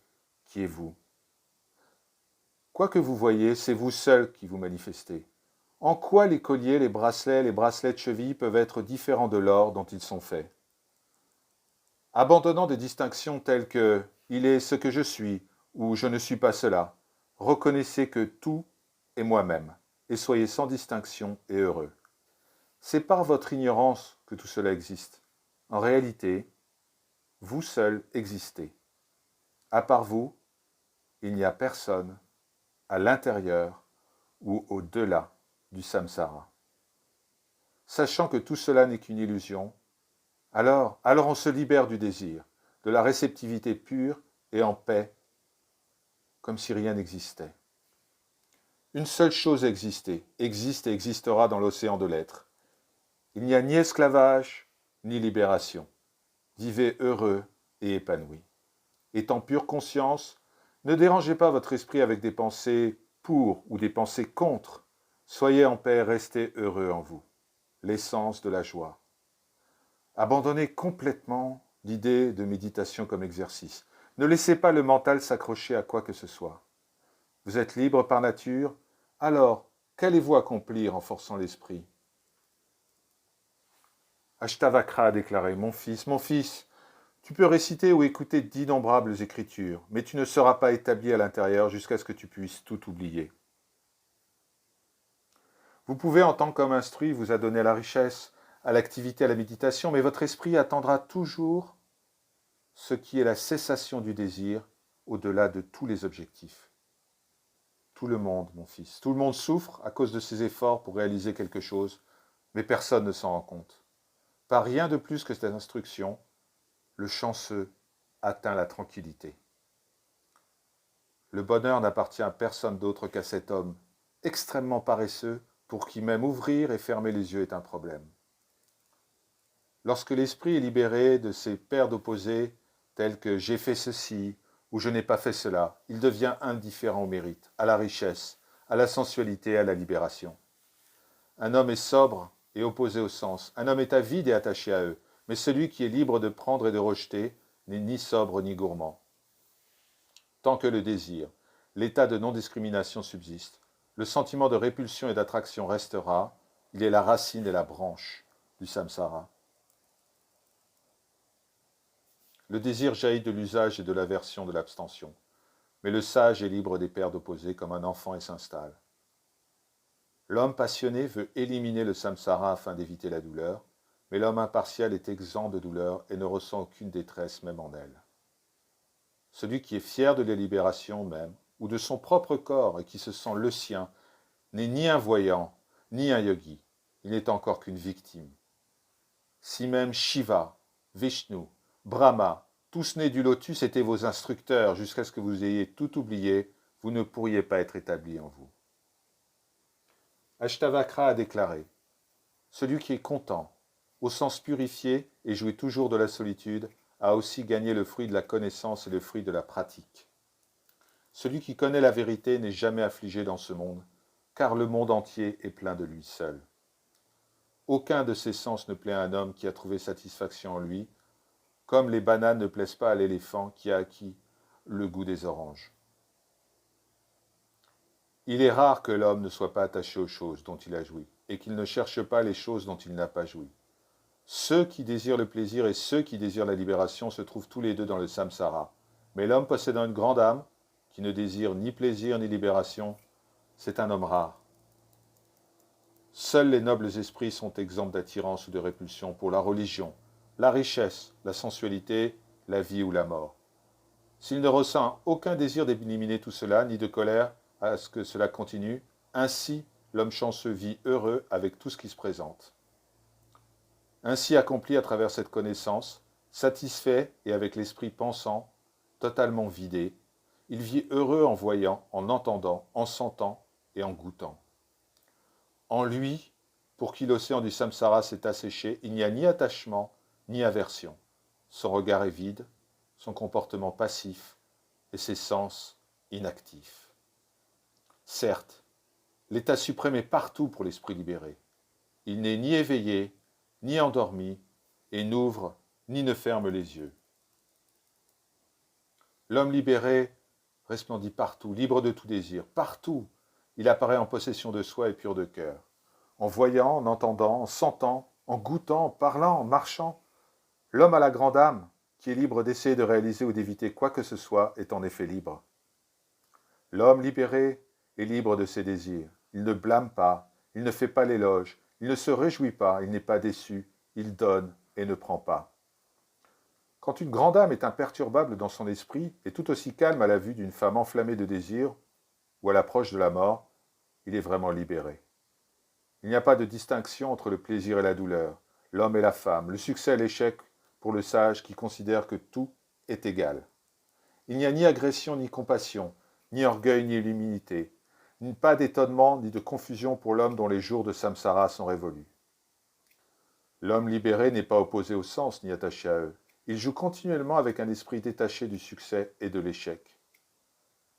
[SPEAKER 1] qui est vous? Quoi que vous voyez, c'est vous seul qui vous manifestez. En quoi les colliers, les bracelets de cheville peuvent être différents de l'or dont ils sont faits? Abandonnant des distinctions telles que « il est ce que je suis » ou « je ne suis pas cela », reconnaissez que tout est moi-même et soyez sans distinction et heureux. C'est par votre ignorance que tout cela existe. En réalité, vous seul existez. À part vous, il n'y a personne à l'intérieur ou au-delà du samsara. Sachant que tout cela n'est qu'une illusion, alors on se libère du désir, de la réceptivité pure et en paix, comme si rien n'existait. Une seule chose existe et existera dans l'océan de l'être. Il n'y a ni esclavage, ni libération. Vivez heureux et épanoui. Étant pure conscience, ne dérangez pas votre esprit avec des pensées pour ou des pensées contre. Soyez en paix, restez heureux en vous. L'essence de la joie. Abandonnez complètement l'idée de méditation comme exercice. Ne laissez pas le mental s'accrocher à quoi que ce soit. Vous êtes libre par nature, alors qu'allez-vous accomplir en forçant l'esprit? Ashtavakra a déclaré « mon fils, tu peux réciter ou écouter d'innombrables écritures, mais tu ne seras pas établi à l'intérieur jusqu'à ce que tu puisses tout oublier. Vous pouvez, en tant qu'homme instruit, vous adonner à la richesse, à l'activité, à la méditation, mais votre esprit attendra toujours ce qui est la cessation du désir au-delà de tous les objectifs. Tout le monde, mon fils, tout le monde souffre à cause de ses efforts pour réaliser quelque chose, mais personne ne s'en rend compte. Par rien de plus que cette instruction, le chanceux atteint la tranquillité. Le bonheur n'appartient à personne d'autre qu'à cet homme, extrêmement paresseux, pour qui même ouvrir et fermer les yeux est un problème. Lorsque l'esprit est libéré de ses paires d'opposés, tels que j'ai fait ceci ou je n'ai pas fait cela, il devient indifférent au mérite, à la richesse, à la sensualité, à la libération. Un homme est sobre et opposé au sens. Un homme est avide et attaché à eux. Mais celui qui est libre de prendre et de rejeter n'est ni sobre ni gourmand. Tant que le désir, l'état de non-discrimination subsiste, le sentiment de répulsion et d'attraction restera, il est la racine et la branche du samsara. Le désir jaillit de l'usage et de l'aversion de l'abstention, mais le sage est libre des paires d'opposés comme un enfant et s'installe. L'homme passionné veut éliminer le samsara afin d'éviter la douleur, mais l'homme impartial est exempt de douleur et ne ressent aucune détresse même en elle. Celui qui est fier de la libération même, ou de son propre corps et qui se sent le sien, n'est ni un voyant, ni un yogi, il n'est encore qu'une victime. Si même Shiva, Vishnu, Brahma, tous nés du lotus étaient vos instructeurs jusqu'à ce que vous ayez tout oublié, vous ne pourriez pas être établi en vous. Ashtavakra a déclaré « Celui qui est content, au sens purifié et jouit toujours de la solitude, a aussi gagné le fruit de la connaissance et le fruit de la pratique. Celui qui connaît la vérité n'est jamais affligé dans ce monde, car le monde entier est plein de lui seul. Aucun de ces sens ne plaît à un homme qui a trouvé satisfaction en lui, comme les bananes ne plaisent pas à l'éléphant qui a acquis le goût des oranges. Il est rare que l'homme ne soit pas attaché aux choses dont il a joui, et qu'il ne cherche pas les choses dont il n'a pas joui. Ceux qui désirent le plaisir et ceux qui désirent la libération se trouvent tous les deux dans le samsara. Mais l'homme possédant une grande âme, qui ne désire ni plaisir ni libération, c'est un homme rare. Seuls les nobles esprits sont exempts d'attirance ou de répulsion pour la religion, la richesse, la sensualité, la vie ou la mort. S'il ne ressent aucun désir d'éliminer tout cela, ni de colère à ce que cela continue, ainsi l'homme chanceux vit heureux avec tout ce qui se présente. Ainsi accompli à travers cette connaissance, satisfait et avec l'esprit pensant, totalement vidé, il vit heureux en voyant, en entendant, en sentant et en goûtant. En lui, pour qui l'océan du samsara s'est asséché, il n'y a ni attachement, ni aversion. Son regard est vide, son comportement passif et ses sens inactifs. Certes, l'état suprême est partout pour l'esprit libéré. Il n'est ni éveillé, ni endormi, et n'ouvre ni ne ferme les yeux. L'homme libéré resplendit partout, libre de tout désir, partout. Il apparaît en possession de soi et pur de cœur. En voyant, en entendant, en sentant, en goûtant, en parlant, en marchant, l'homme à la grande âme, qui est libre d'essayer de réaliser ou d'éviter quoi que ce soit, est en effet libre. L'homme libéré est libre de ses désirs. Il ne blâme pas, il ne fait pas l'éloge, il ne se réjouit pas, il n'est pas déçu, il donne et ne prend pas. Quand une grande âme est imperturbable dans son esprit et tout aussi calme à la vue d'une femme enflammée de désir ou à l'approche de la mort, il est vraiment libéré. Il n'y a pas de distinction entre le plaisir et la douleur, l'homme et la femme, le succès et l'échec pour le sage qui considère que tout est égal. Il n'y a ni agression ni compassion, ni orgueil ni humilité, pas d'étonnement ni de confusion pour l'homme dont les jours de samsara sont révolus. L'homme libéré n'est pas opposé aux sens ni attaché à eux. Il joue continuellement avec un esprit détaché du succès et de l'échec.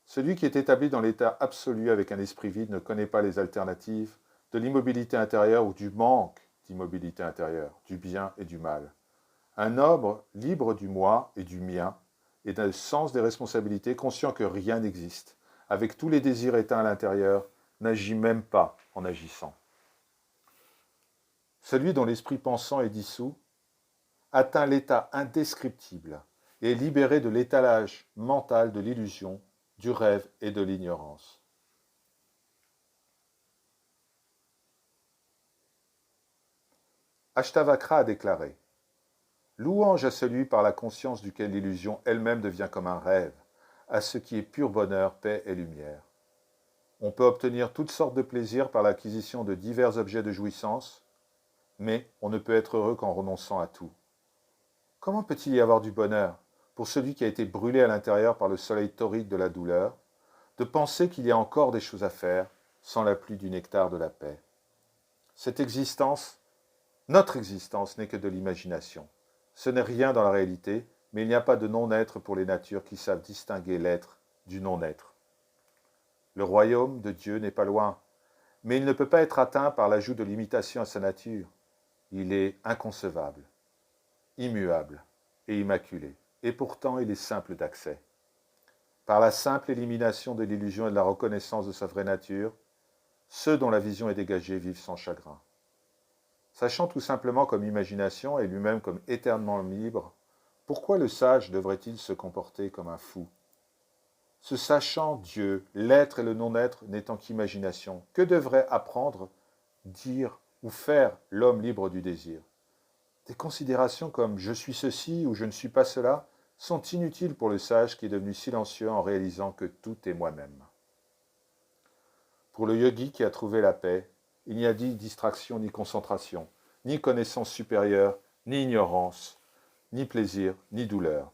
[SPEAKER 1] Celui qui est établi dans l'état absolu avec un esprit vide ne connaît pas les alternatives de l'immobilité intérieure ou du manque d'immobilité intérieure, du bien et du mal. Un homme libre du moi et du mien et d'un sens des responsabilités, conscient que rien n'existe, avec tous les désirs éteints à l'intérieur, n'agit même pas en agissant. Celui dont l'esprit pensant est dissous atteint l'état indescriptible et est libéré de l'étalage mental de l'illusion, du rêve et de l'ignorance. Ashtavakra a déclaré « Louange à celui par la conscience duquel l'illusion elle-même devient comme un rêve, à ce qui est pur bonheur, paix et lumière. On peut obtenir toutes sortes de plaisirs par l'acquisition de divers objets de jouissance, mais on ne peut être heureux qu'en renonçant à tout. Comment peut-il y avoir du bonheur pour celui qui a été brûlé à l'intérieur par le soleil torride de la douleur, de penser qu'il y a encore des choses à faire sans la pluie du nectar de la paix? Cette existence, notre existence, n'est que de l'imagination. Ce n'est rien dans la réalité, mais il n'y a pas de non-être pour les natures qui savent distinguer l'être du non-être. Le royaume de Dieu n'est pas loin, mais il ne peut pas être atteint par l'ajout de limitation à sa nature. Il est inconcevable, immuable et immaculé, et pourtant il est simple d'accès. Par la simple élimination de l'illusion et de la reconnaissance de sa vraie nature, ceux dont la vision est dégagée vivent sans chagrin. Sachant tout simplement comme imagination et lui-même comme éternellement libre, pourquoi le sage devrait-il se comporter comme un fou? Ce sachant Dieu, l'être et le non-être n'étant qu'imagination, que devrait apprendre, dire ou faire l'homme libre du désir? Des considérations comme « je suis ceci » ou « je ne suis pas cela » sont inutiles pour le sage qui est devenu silencieux en réalisant que tout est moi-même. Pour le yogi qui a trouvé la paix, il n'y a ni distraction ni concentration, ni connaissance supérieure, ni ignorance, ni plaisir, ni douleur.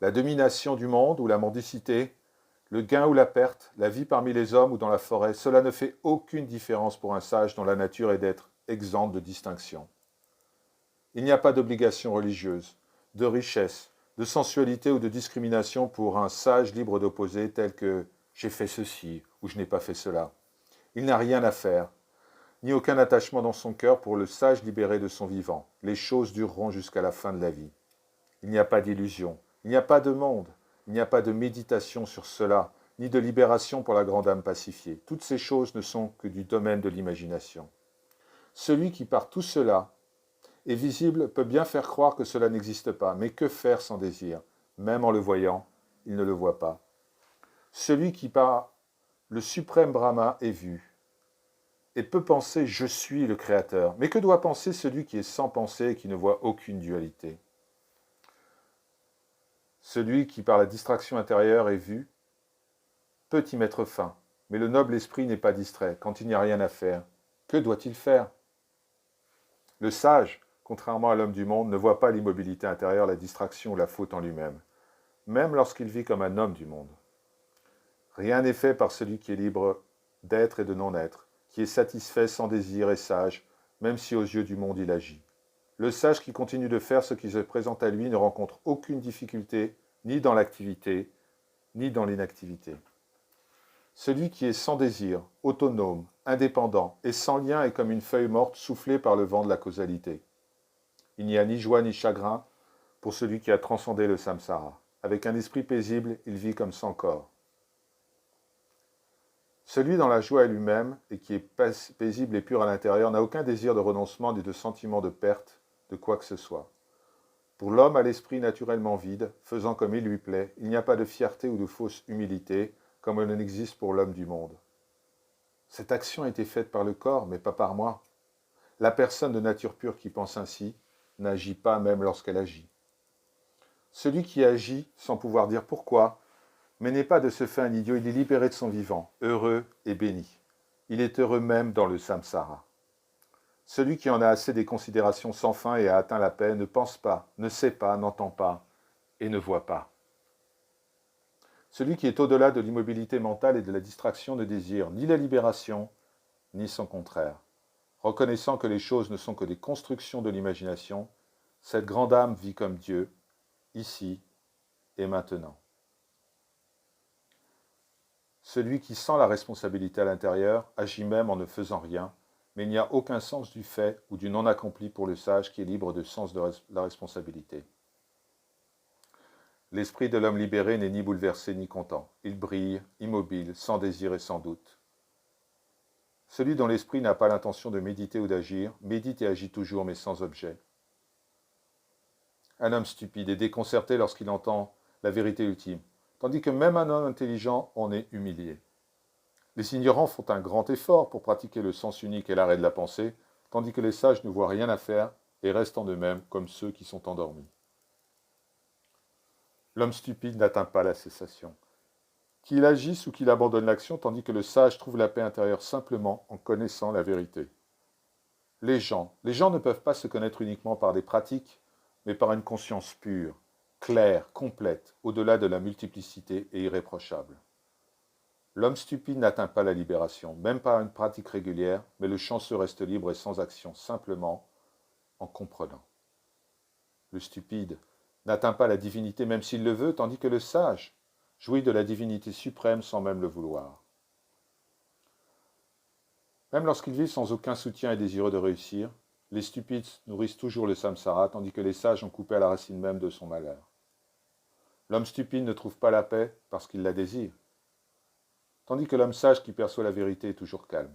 [SPEAKER 1] La domination du monde ou la mendicité, le gain ou la perte, la vie parmi les hommes ou dans la forêt, cela ne fait aucune différence pour un sage dont la nature est d'être exempt de distinction. Il n'y a pas d'obligation religieuse, de richesse, de sensualité ou de discrimination pour un sage libre d'opposer tel que « j'ai fait ceci » ou « je n'ai pas fait cela ». Il n'a rien à faire, ni aucun attachement dans son cœur pour le sage libéré de son vivant. Les choses dureront jusqu'à la fin de la vie. Il n'y a pas d'illusion, il n'y a pas de monde, il n'y a pas de méditation sur cela, ni de libération pour la grande âme pacifiée. Toutes ces choses ne sont que du domaine de l'imagination. Celui qui par tout cela et visible peut bien faire croire que cela n'existe pas, mais que faire sans désir? Même en le voyant, il ne le voit pas. Celui qui par le suprême Brahma est vu, et peut penser « je suis le Créateur ». Mais que doit penser celui qui est sans pensée et qui ne voit aucune dualité? Celui qui par la distraction intérieure est vu peut y mettre fin, mais le noble esprit n'est pas distrait. Quand il n'y a rien à faire, que doit-il faire? Le sage, contrairement à l'homme du monde, ne voit pas l'immobilité intérieure, la distraction ou la faute en lui-même, même lorsqu'il vit comme un homme du monde. Rien n'est fait par celui qui est libre d'être et de non-être, qui est satisfait sans désir et sage, même si aux yeux du monde il agit. Le sage qui continue de faire ce qui se présente à lui ne rencontre aucune difficulté, ni dans l'activité, ni dans l'inactivité. Celui qui est sans désir, autonome, indépendant et sans lien est comme une feuille morte soufflée par le vent de la causalité. Il n'y a ni joie ni chagrin pour celui qui a transcendé le samsara. Avec un esprit paisible, il vit comme sans corps. Celui dans la joie est lui-même et qui est paisible et pur à l'intérieur n'a aucun désir de renoncement ni de sentiment de perte de quoi que ce soit. Pour l'homme à l'esprit naturellement vide, faisant comme il lui plaît, il n'y a pas de fierté ou de fausse humilité, comme elle n'existe pour l'homme du monde. Cette action a été faite par le corps, mais pas par moi. La personne de nature pure qui pense ainsi n'agit pas même lorsqu'elle agit. Celui qui agit sans pouvoir dire pourquoi, mais n'est pas de ce fait un idiot, il est libéré de son vivant, heureux et béni. Il est heureux même dans le samsara. Celui qui en a assez des considérations sans fin et a atteint la paix ne pense pas, ne sait pas, n'entend pas et ne voit pas. Celui qui est au-delà de l'immobilité mentale et de la distraction ne désire ni la libération, ni son contraire. Reconnaissant que les choses ne sont que des constructions de l'imagination, cette grande âme vit comme Dieu, ici et maintenant. Celui qui sent la responsabilité à l'intérieur agit même en ne faisant rien, mais il n'y a aucun sens du fait ou du non accompli pour le sage qui est libre de sens de la responsabilité. L'esprit de l'homme libéré n'est ni bouleversé ni content. Il brille, immobile, sans désir et sans doute. Celui dont l'esprit n'a pas l'intention de méditer ou d'agir, médite et agit toujours mais sans objet. Un homme stupide est déconcerté lorsqu'il entend la vérité ultime, tandis que même un homme intelligent en est humilié. Les ignorants font un grand effort pour pratiquer le sens unique et l'arrêt de la pensée, tandis que les sages ne voient rien à faire et restent en eux-mêmes comme ceux qui sont endormis. L'homme stupide n'atteint pas la cessation. Qu'il agisse ou qu'il abandonne l'action, tandis que le sage trouve la paix intérieure simplement en connaissant la vérité. Les gens ne peuvent pas se connaître uniquement par des pratiques, mais par une conscience pure, claire, complète, au-delà de la multiplicité et irréprochable. L'homme stupide n'atteint pas la libération, même par une pratique régulière, mais le chanceux reste libre et sans action, simplement en comprenant. Le stupide n'atteint pas la divinité même s'il le veut, tandis que le sage jouit de la divinité suprême sans même le vouloir. Même lorsqu'ils vivent sans aucun soutien et désireux de réussir, les stupides nourrissent toujours le samsara, tandis que les sages ont coupé à la racine même de son malheur. L'homme stupide ne trouve pas la paix parce qu'il la désire, tandis que l'homme sage qui perçoit la vérité est toujours calme.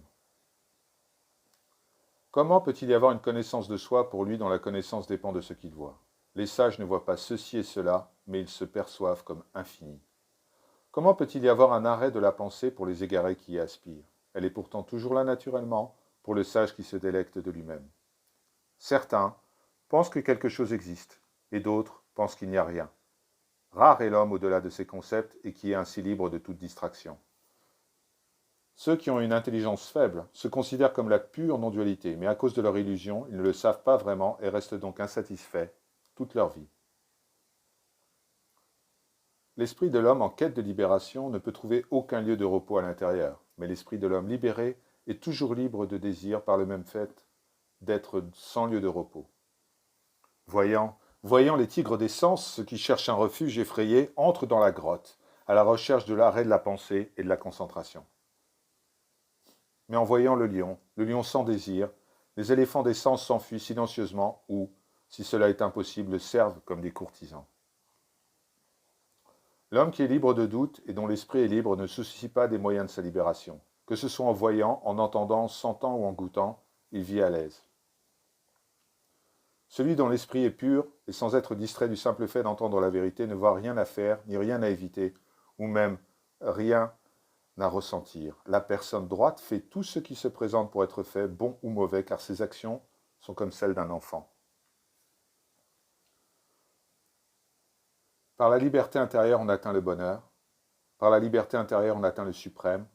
[SPEAKER 1] Comment peut-il y avoir une connaissance de soi pour lui dont la connaissance dépend de ce qu'il voit? Les sages ne voient pas ceci et cela, mais ils se perçoivent comme infinis. Comment peut-il y avoir un arrêt de la pensée pour les égarés qui y aspirent? Elle est pourtant toujours là naturellement, pour le sage qui se délecte de lui-même. Certains pensent que quelque chose existe, et d'autres pensent qu'il n'y a rien. Rare est l'homme au-delà de ces concepts et qui est ainsi libre de toute distraction. Ceux qui ont une intelligence faible se considèrent comme la pure non-dualité, mais à cause de leur illusion, ils ne le savent pas vraiment et restent donc insatisfaits toute leur vie. L'esprit de l'homme en quête de libération ne peut trouver aucun lieu de repos à l'intérieur, mais l'esprit de l'homme libéré est toujours libre de désir par le même fait d'être sans lieu de repos. Voyant les tigres des sens, ceux qui cherchent un refuge effrayé entrent dans la grotte, à la recherche de l'arrêt de la pensée et de la concentration. Mais en voyant le lion sans désir, les éléphants des sens s'enfuient silencieusement ou, si cela est impossible, servent comme des courtisans. L'homme qui est libre de doute et dont l'esprit est libre ne se soucie pas des moyens de sa libération. Que ce soit en voyant, en entendant, en sentant ou en goûtant, il vit à l'aise. Celui dont l'esprit est pur et sans être distrait du simple fait d'entendre la vérité ne voit rien à faire, ni rien à éviter, ou même rien à ressentir. La personne droite fait tout ce qui se présente pour être fait, bon ou mauvais, car ses actions sont comme celles d'un enfant. Par la liberté intérieure, on atteint le bonheur. Par la liberté intérieure, on atteint le suprême.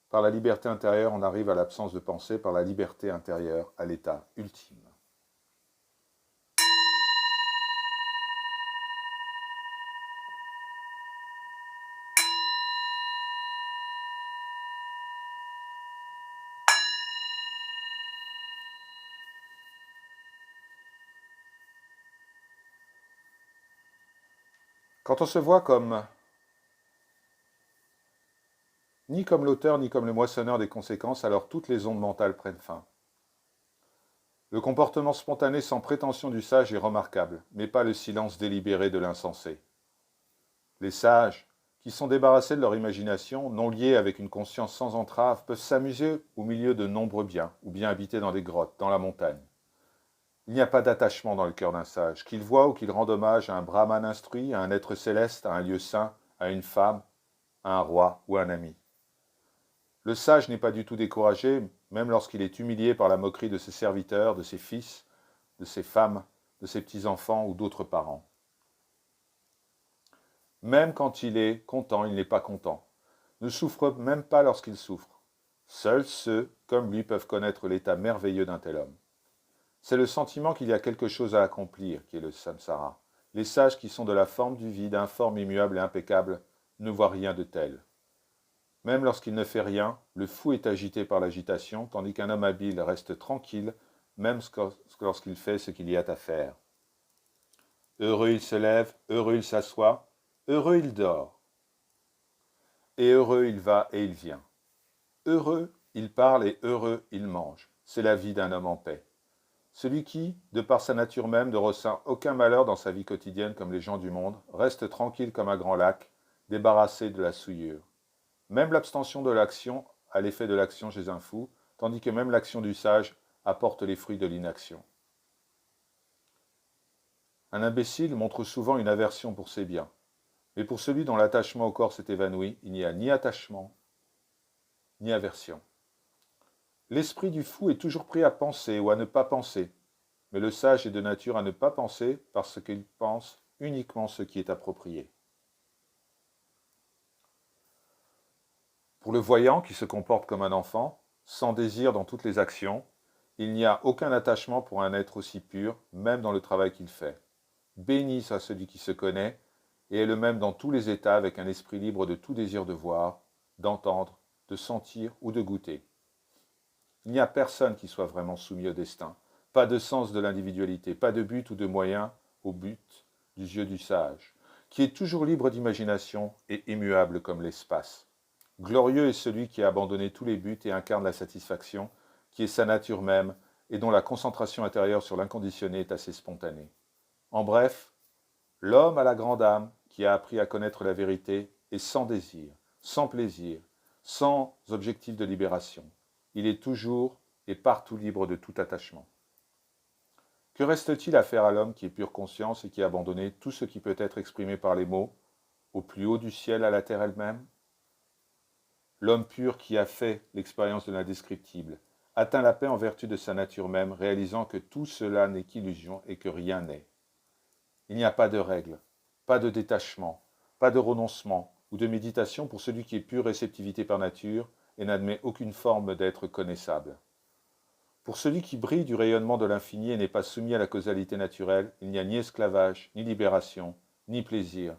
[SPEAKER 1] Par la liberté intérieure, on arrive à l'absence de pensée. Par la liberté intérieure, à l'état ultime. Quand on se voit ni comme l'auteur ni comme le moissonneur des conséquences, alors toutes les ondes mentales prennent fin. Le comportement spontané sans prétention du sage est remarquable, mais pas le silence délibéré de l'insensé. Les sages, qui sont débarrassés de leur imagination, non liés avec une conscience sans entrave, peuvent s'amuser au milieu de nombreux biens, ou bien habiter dans des grottes, dans la montagne. Il n'y a pas d'attachement dans le cœur d'un sage, qu'il voie ou qu'il rende hommage à un brahman instruit, à un être céleste, à un lieu saint, à une femme, à un roi ou à un ami. Le sage n'est pas du tout découragé, même lorsqu'il est humilié par la moquerie de ses serviteurs, de ses fils, de ses femmes, de ses petits-enfants ou d'autres parents. Même quand il est content, il n'est pas content. Ne souffre même pas lorsqu'il souffre. Seuls ceux, comme lui, peuvent connaître l'état merveilleux d'un tel homme. C'est le sentiment qu'il y a quelque chose à accomplir qui est le samsara. Les sages qui sont de la forme du vide, informe, immuable et impeccable, ne voient rien de tel. Même lorsqu'il ne fait rien, le fou est agité par l'agitation, tandis qu'un homme habile reste tranquille, même lorsqu'il fait ce qu'il y a à faire. Heureux il se lève, heureux il s'assoit, heureux il dort. Et heureux il va et il vient. Heureux il parle et heureux il mange. C'est la vie d'un homme en paix. Celui qui, de par sa nature même, ne ressent aucun malheur dans sa vie quotidienne comme les gens du monde, reste tranquille comme un grand lac, débarrassé de la souillure. Même l'abstention de l'action a l'effet de l'action chez un fou, tandis que même l'action du sage apporte les fruits de l'inaction. Un imbécile montre souvent une aversion pour ses biens, mais pour celui dont l'attachement au corps s'est évanoui, il n'y a ni attachement, ni aversion. L'esprit du fou est toujours prêt à penser ou à ne pas penser, mais le sage est de nature à ne pas penser parce qu'il pense uniquement ce qui est approprié. Pour le voyant qui se comporte comme un enfant, sans désir dans toutes les actions, il n'y a aucun attachement pour un être aussi pur, même dans le travail qu'il fait. Béni soit celui qui se connaît et est le même dans tous les états avec un esprit libre de tout désir de voir, d'entendre, de sentir ou de goûter. Il n'y a personne qui soit vraiment soumis au destin, pas de sens de l'individualité, pas de but ou de moyen au but du yeux du sage, qui est toujours libre d'imagination et immuable comme l'espace. Glorieux est celui qui a abandonné tous les buts et incarne la satisfaction, qui est sa nature même et dont la concentration intérieure sur l'inconditionné est assez spontanée. En bref, l'homme à la grande âme qui a appris à connaître la vérité est sans désir, sans plaisir, sans objectif de libération. Il est toujours et partout libre de tout attachement. Que reste-t-il à faire à l'homme qui est pure conscience et qui a abandonné tout ce qui peut être exprimé par les mots, au plus haut du ciel à la terre elle-même? L'homme pur qui a fait l'expérience de l'indescriptible atteint la paix en vertu de sa nature même, réalisant que tout cela n'est qu'illusion et que rien n'est. Il n'y a pas de règle, pas de détachement, pas de renoncement ou de méditation pour celui qui est pure réceptivité par nature et n'admet aucune forme d'être connaissable. Pour celui qui brille du rayonnement de l'infini et n'est pas soumis à la causalité naturelle, il n'y a ni esclavage, ni libération, ni plaisir,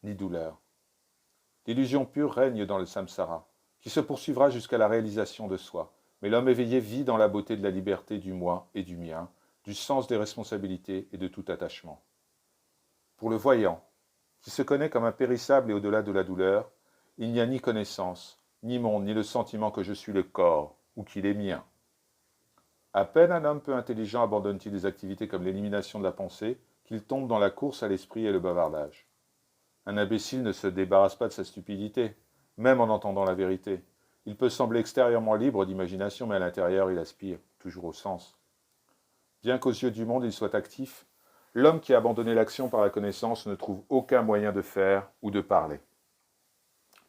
[SPEAKER 1] ni douleur. L'illusion pure règne dans le samsara, qui se poursuivra jusqu'à la réalisation de soi. Mais l'homme éveillé vit dans la beauté de la liberté du moi et du mien, du sens des responsabilités et de tout attachement. Pour le voyant, qui se connaît comme impérissable et au-delà de la douleur, il n'y a ni connaissance, ni monde, ni le sentiment que je suis le corps, ou qu'il est mien. À peine un homme peu intelligent abandonne-t-il des activités comme l'élimination de la pensée, qu'il tombe dans la course à l'esprit et le bavardage. Un imbécile ne se débarrasse pas de sa stupidité, même en entendant la vérité. Il peut sembler extérieurement libre d'imagination, mais à l'intérieur, il aspire toujours au sens. Bien qu'aux yeux du monde il soit actif, l'homme qui a abandonné l'action par la connaissance ne trouve aucun moyen de faire ou de parler.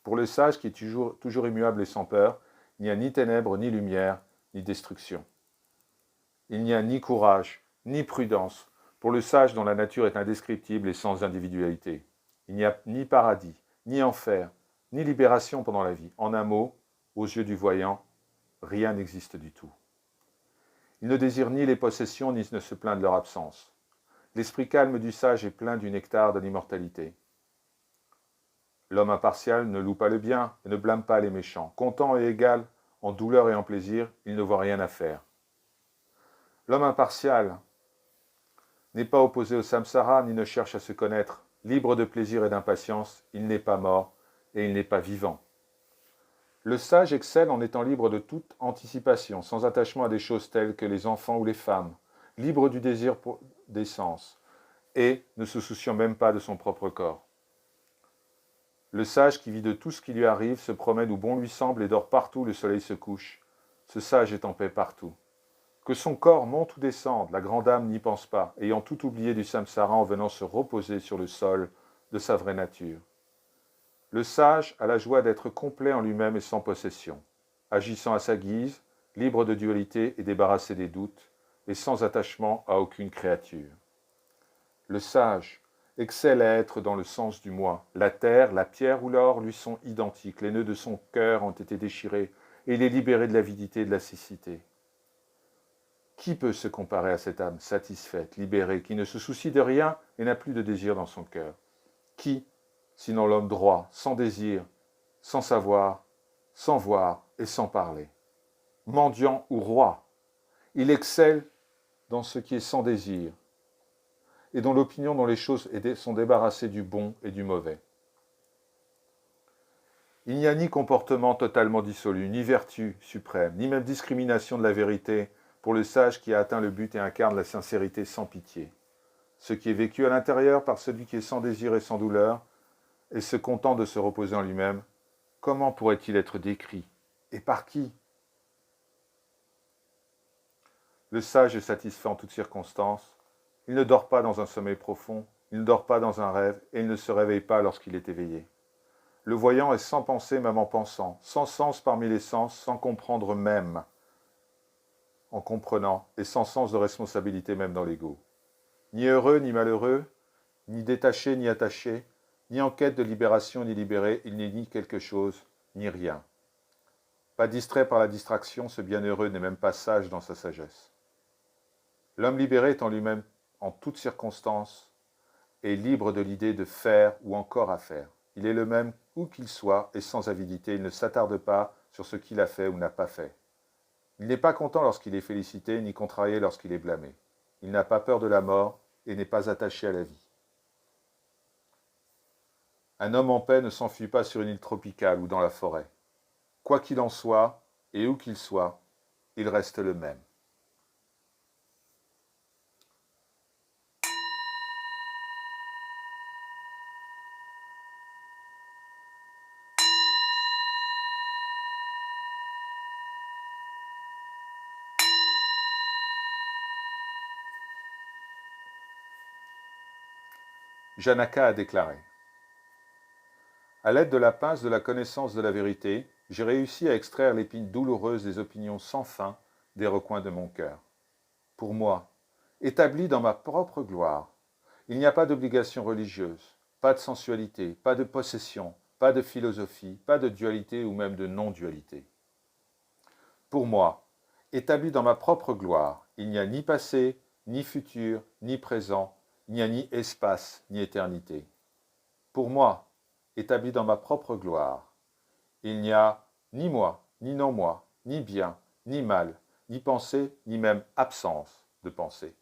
[SPEAKER 1] Pour le sage qui est toujours immuable et sans peur, il n'y a ni ténèbres, ni lumière, ni destruction. Il n'y a ni courage, ni prudence, pour le sage dont la nature est indescriptible et sans individualité. Il n'y a ni paradis, ni enfer, ni libération pendant la vie. En un mot, aux yeux du voyant, rien n'existe du tout. Il ne désire ni les possessions, ni ne se plaint de leur absence. L'esprit calme du sage est plein du nectar de l'immortalité. L'homme impartial ne loue pas le bien et ne blâme pas les méchants. Content et égal, en douleur et en plaisir, il ne voit rien à faire. L'homme impartial n'est pas opposé au samsara, ni ne cherche à se connaître. Libre de plaisir et d'impatience, il n'est pas mort et il n'est pas vivant. Le sage excelle en étant libre de toute anticipation, sans attachement à des choses telles que les enfants ou les femmes, libre du désir des sens, et ne se souciant même pas de son propre corps. Le sage qui vit de tout ce qui lui arrive se promène où bon lui semble et dort partout où le soleil se couche. Ce sage est en paix partout. Que son corps monte ou descende, la grande âme n'y pense pas, ayant tout oublié du samsara en venant se reposer sur le sol de sa vraie nature. Le sage a la joie d'être complet en lui-même et sans possession, agissant à sa guise, libre de dualité et débarrassé des doutes, et sans attachement à aucune créature. Le sage excelle à être dans le sens du moi. La terre, la pierre ou l'or lui sont identiques. Les nœuds de son cœur ont été déchirés et il est libéré de l'avidité et de la cécité. Qui peut se comparer à cette âme satisfaite, libérée, qui ne se soucie de rien et n'a plus de désir dans son cœur? Qui, sinon l'homme droit, sans désir, sans savoir, sans voir et sans parler? Mendiant ou roi, il excelle dans ce qui est sans désir, et dont l'opinion dont les choses sont débarrassées du bon et du mauvais. Il n'y a ni comportement totalement dissolu, ni vertu suprême, ni même discrimination de la vérité pour le sage qui a atteint le but et incarne la sincérité sans pitié. Ce qui est vécu à l'intérieur par celui qui est sans désir et sans douleur, et se content de se reposer en lui-même, comment pourrait-il être décrit? Et par qui? Le sage est satisfait en toutes circonstances. Il ne dort pas dans un sommeil profond, il ne dort pas dans un rêve, et il ne se réveille pas lorsqu'il est éveillé. Le voyant est sans pensée même en pensant, sans sens parmi les sens, sans comprendre même en comprenant, et sans sens de responsabilité même dans l'ego. Ni heureux ni malheureux, ni détaché ni attaché, ni en quête de libération ni libéré, il n'est ni quelque chose, ni rien. Pas distrait par la distraction, ce bienheureux n'est même pas sage dans sa sagesse. L'homme libéré est en lui-même en toutes circonstances, est libre de l'idée de faire ou encore à faire. Il est le même où qu'il soit et sans avidité, il ne s'attarde pas sur ce qu'il a fait ou n'a pas fait. Il n'est pas content lorsqu'il est félicité, ni contrarié lorsqu'il est blâmé. Il n'a pas peur de la mort et n'est pas attaché à la vie. Un homme en paix ne s'enfuit pas sur une île tropicale ou dans la forêt. Quoi qu'il en soit, et où qu'il soit, il reste le même. Janaka a déclaré: à l'aide de la pince de la connaissance de la vérité, j'ai réussi à extraire l'épine douloureuse des opinions sans fin des recoins de mon cœur. Pour moi, établi dans ma propre gloire, il n'y a pas d'obligation religieuse, pas de sensualité, pas de possession, pas de philosophie, pas de dualité ou même de non-dualité. Pour moi, établi dans ma propre gloire, il n'y a ni passé, ni futur, ni présent, il n'y a ni espace, ni éternité. Pour moi, établi dans ma propre gloire, il n'y a ni moi, ni non-moi, ni bien, ni mal, ni pensée, ni même absence de pensée.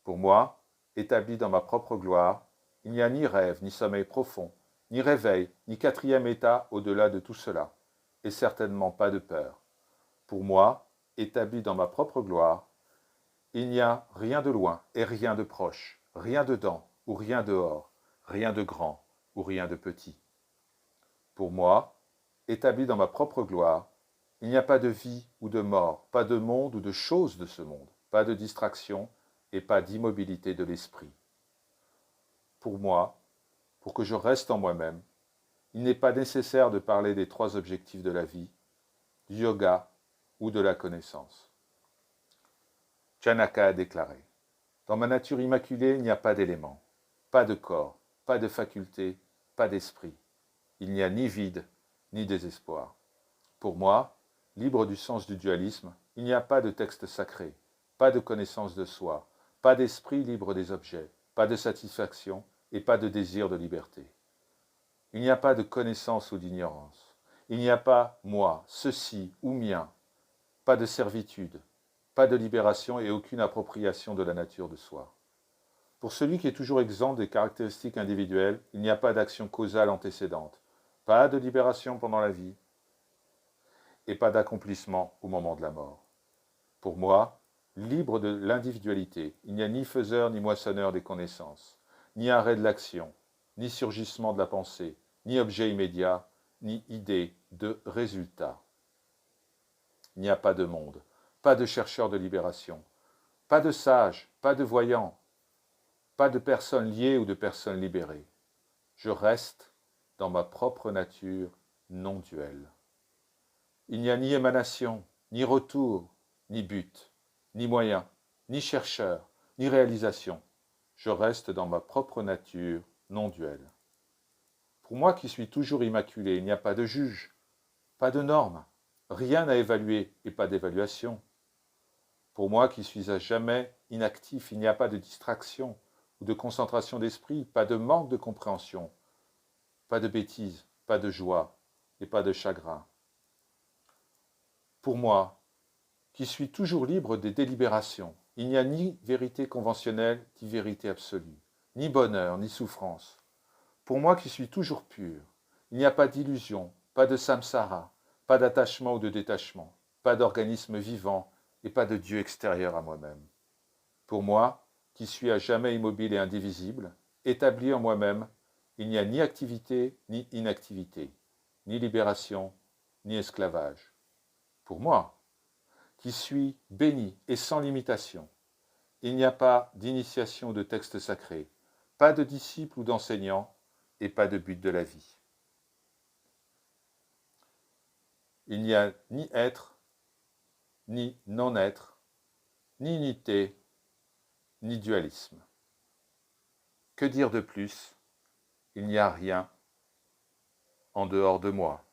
[SPEAKER 1] Pour moi, établi dans ma propre gloire, il n'y a ni rêve, ni sommeil profond, ni réveil, ni quatrième état au-delà de tout cela, et certainement pas de peur. Pour moi, établi dans ma propre gloire, il n'y a rien de loin et rien de proche, rien dedans ou rien dehors, rien de grand ou rien de petit. Pour moi, établi dans ma propre gloire, il n'y a pas de vie ou de mort, pas de monde ou de choses de ce monde, pas de distraction, et pas d'immobilité de l'esprit. Pour moi, pour que je reste en moi-même, il n'est pas nécessaire de parler des 3 objectifs de la vie, du yoga ou de la connaissance. Chanaka a déclaré : dans ma nature immaculée, il n'y a pas d'éléments, pas de corps, pas de facultés, pas d'esprit. Il n'y a ni vide, ni désespoir. Pour moi, libre du sens du dualisme, il n'y a pas de texte sacré, pas de connaissance de soi, pas d'esprit libre des objets, pas de satisfaction et pas de désir de liberté. Il n'y a pas de connaissance ou d'ignorance. Il n'y a pas moi, ceci ou mien, pas de servitude, pas de libération et aucune appropriation de la nature de soi. Pour celui qui est toujours exempt des caractéristiques individuelles, il n'y a pas d'action causale antécédente, pas de libération pendant la vie et pas d'accomplissement au moment de la mort. Pour moi, libre de l'individualité, il n'y a ni faiseur ni moissonneur des connaissances, ni arrêt de l'action, ni surgissement de la pensée, ni objet immédiat, ni idée de résultat. Il n'y a pas de monde, pas de chercheur de libération, pas de sage, pas de voyant, pas de personne liée ou de personne libérée. Je reste dans ma propre nature non duelle. Il n'y a ni émanation, ni retour, ni but, ni moyen, ni chercheur, ni réalisation. Je reste dans ma propre nature non duelle. Pour moi qui suis toujours immaculé, il n'y a pas de juge, pas de normes, rien à évaluer et pas d'évaluation. Pour moi qui suis à jamais inactif, il n'y a pas de distraction ou de concentration d'esprit, pas de manque de compréhension, pas de bêtises, pas de joie et pas de chagrin. Pour moi, qui suis toujours libre des délibérations, il n'y a ni vérité conventionnelle, ni vérité absolue, ni bonheur, ni souffrance. Pour moi qui suis toujours pur, il n'y a pas d'illusion, pas de samsara, pas d'attachement ou de détachement, pas d'organisme vivant et pas de Dieu extérieur à moi-même. Pour moi, qui suis à jamais immobile et indivisible, établi en moi-même, il n'y a ni activité ni inactivité, ni libération ni esclavage. Pour moi, qui suis béni et sans limitation, il n'y a pas d'initiation de texte sacré, pas de disciple ou d'enseignant, et pas de but de la vie. Il n'y a ni être, ni non-être, ni unité, ni dualisme. Que dire de plus ? Il n'y a rien en dehors de moi.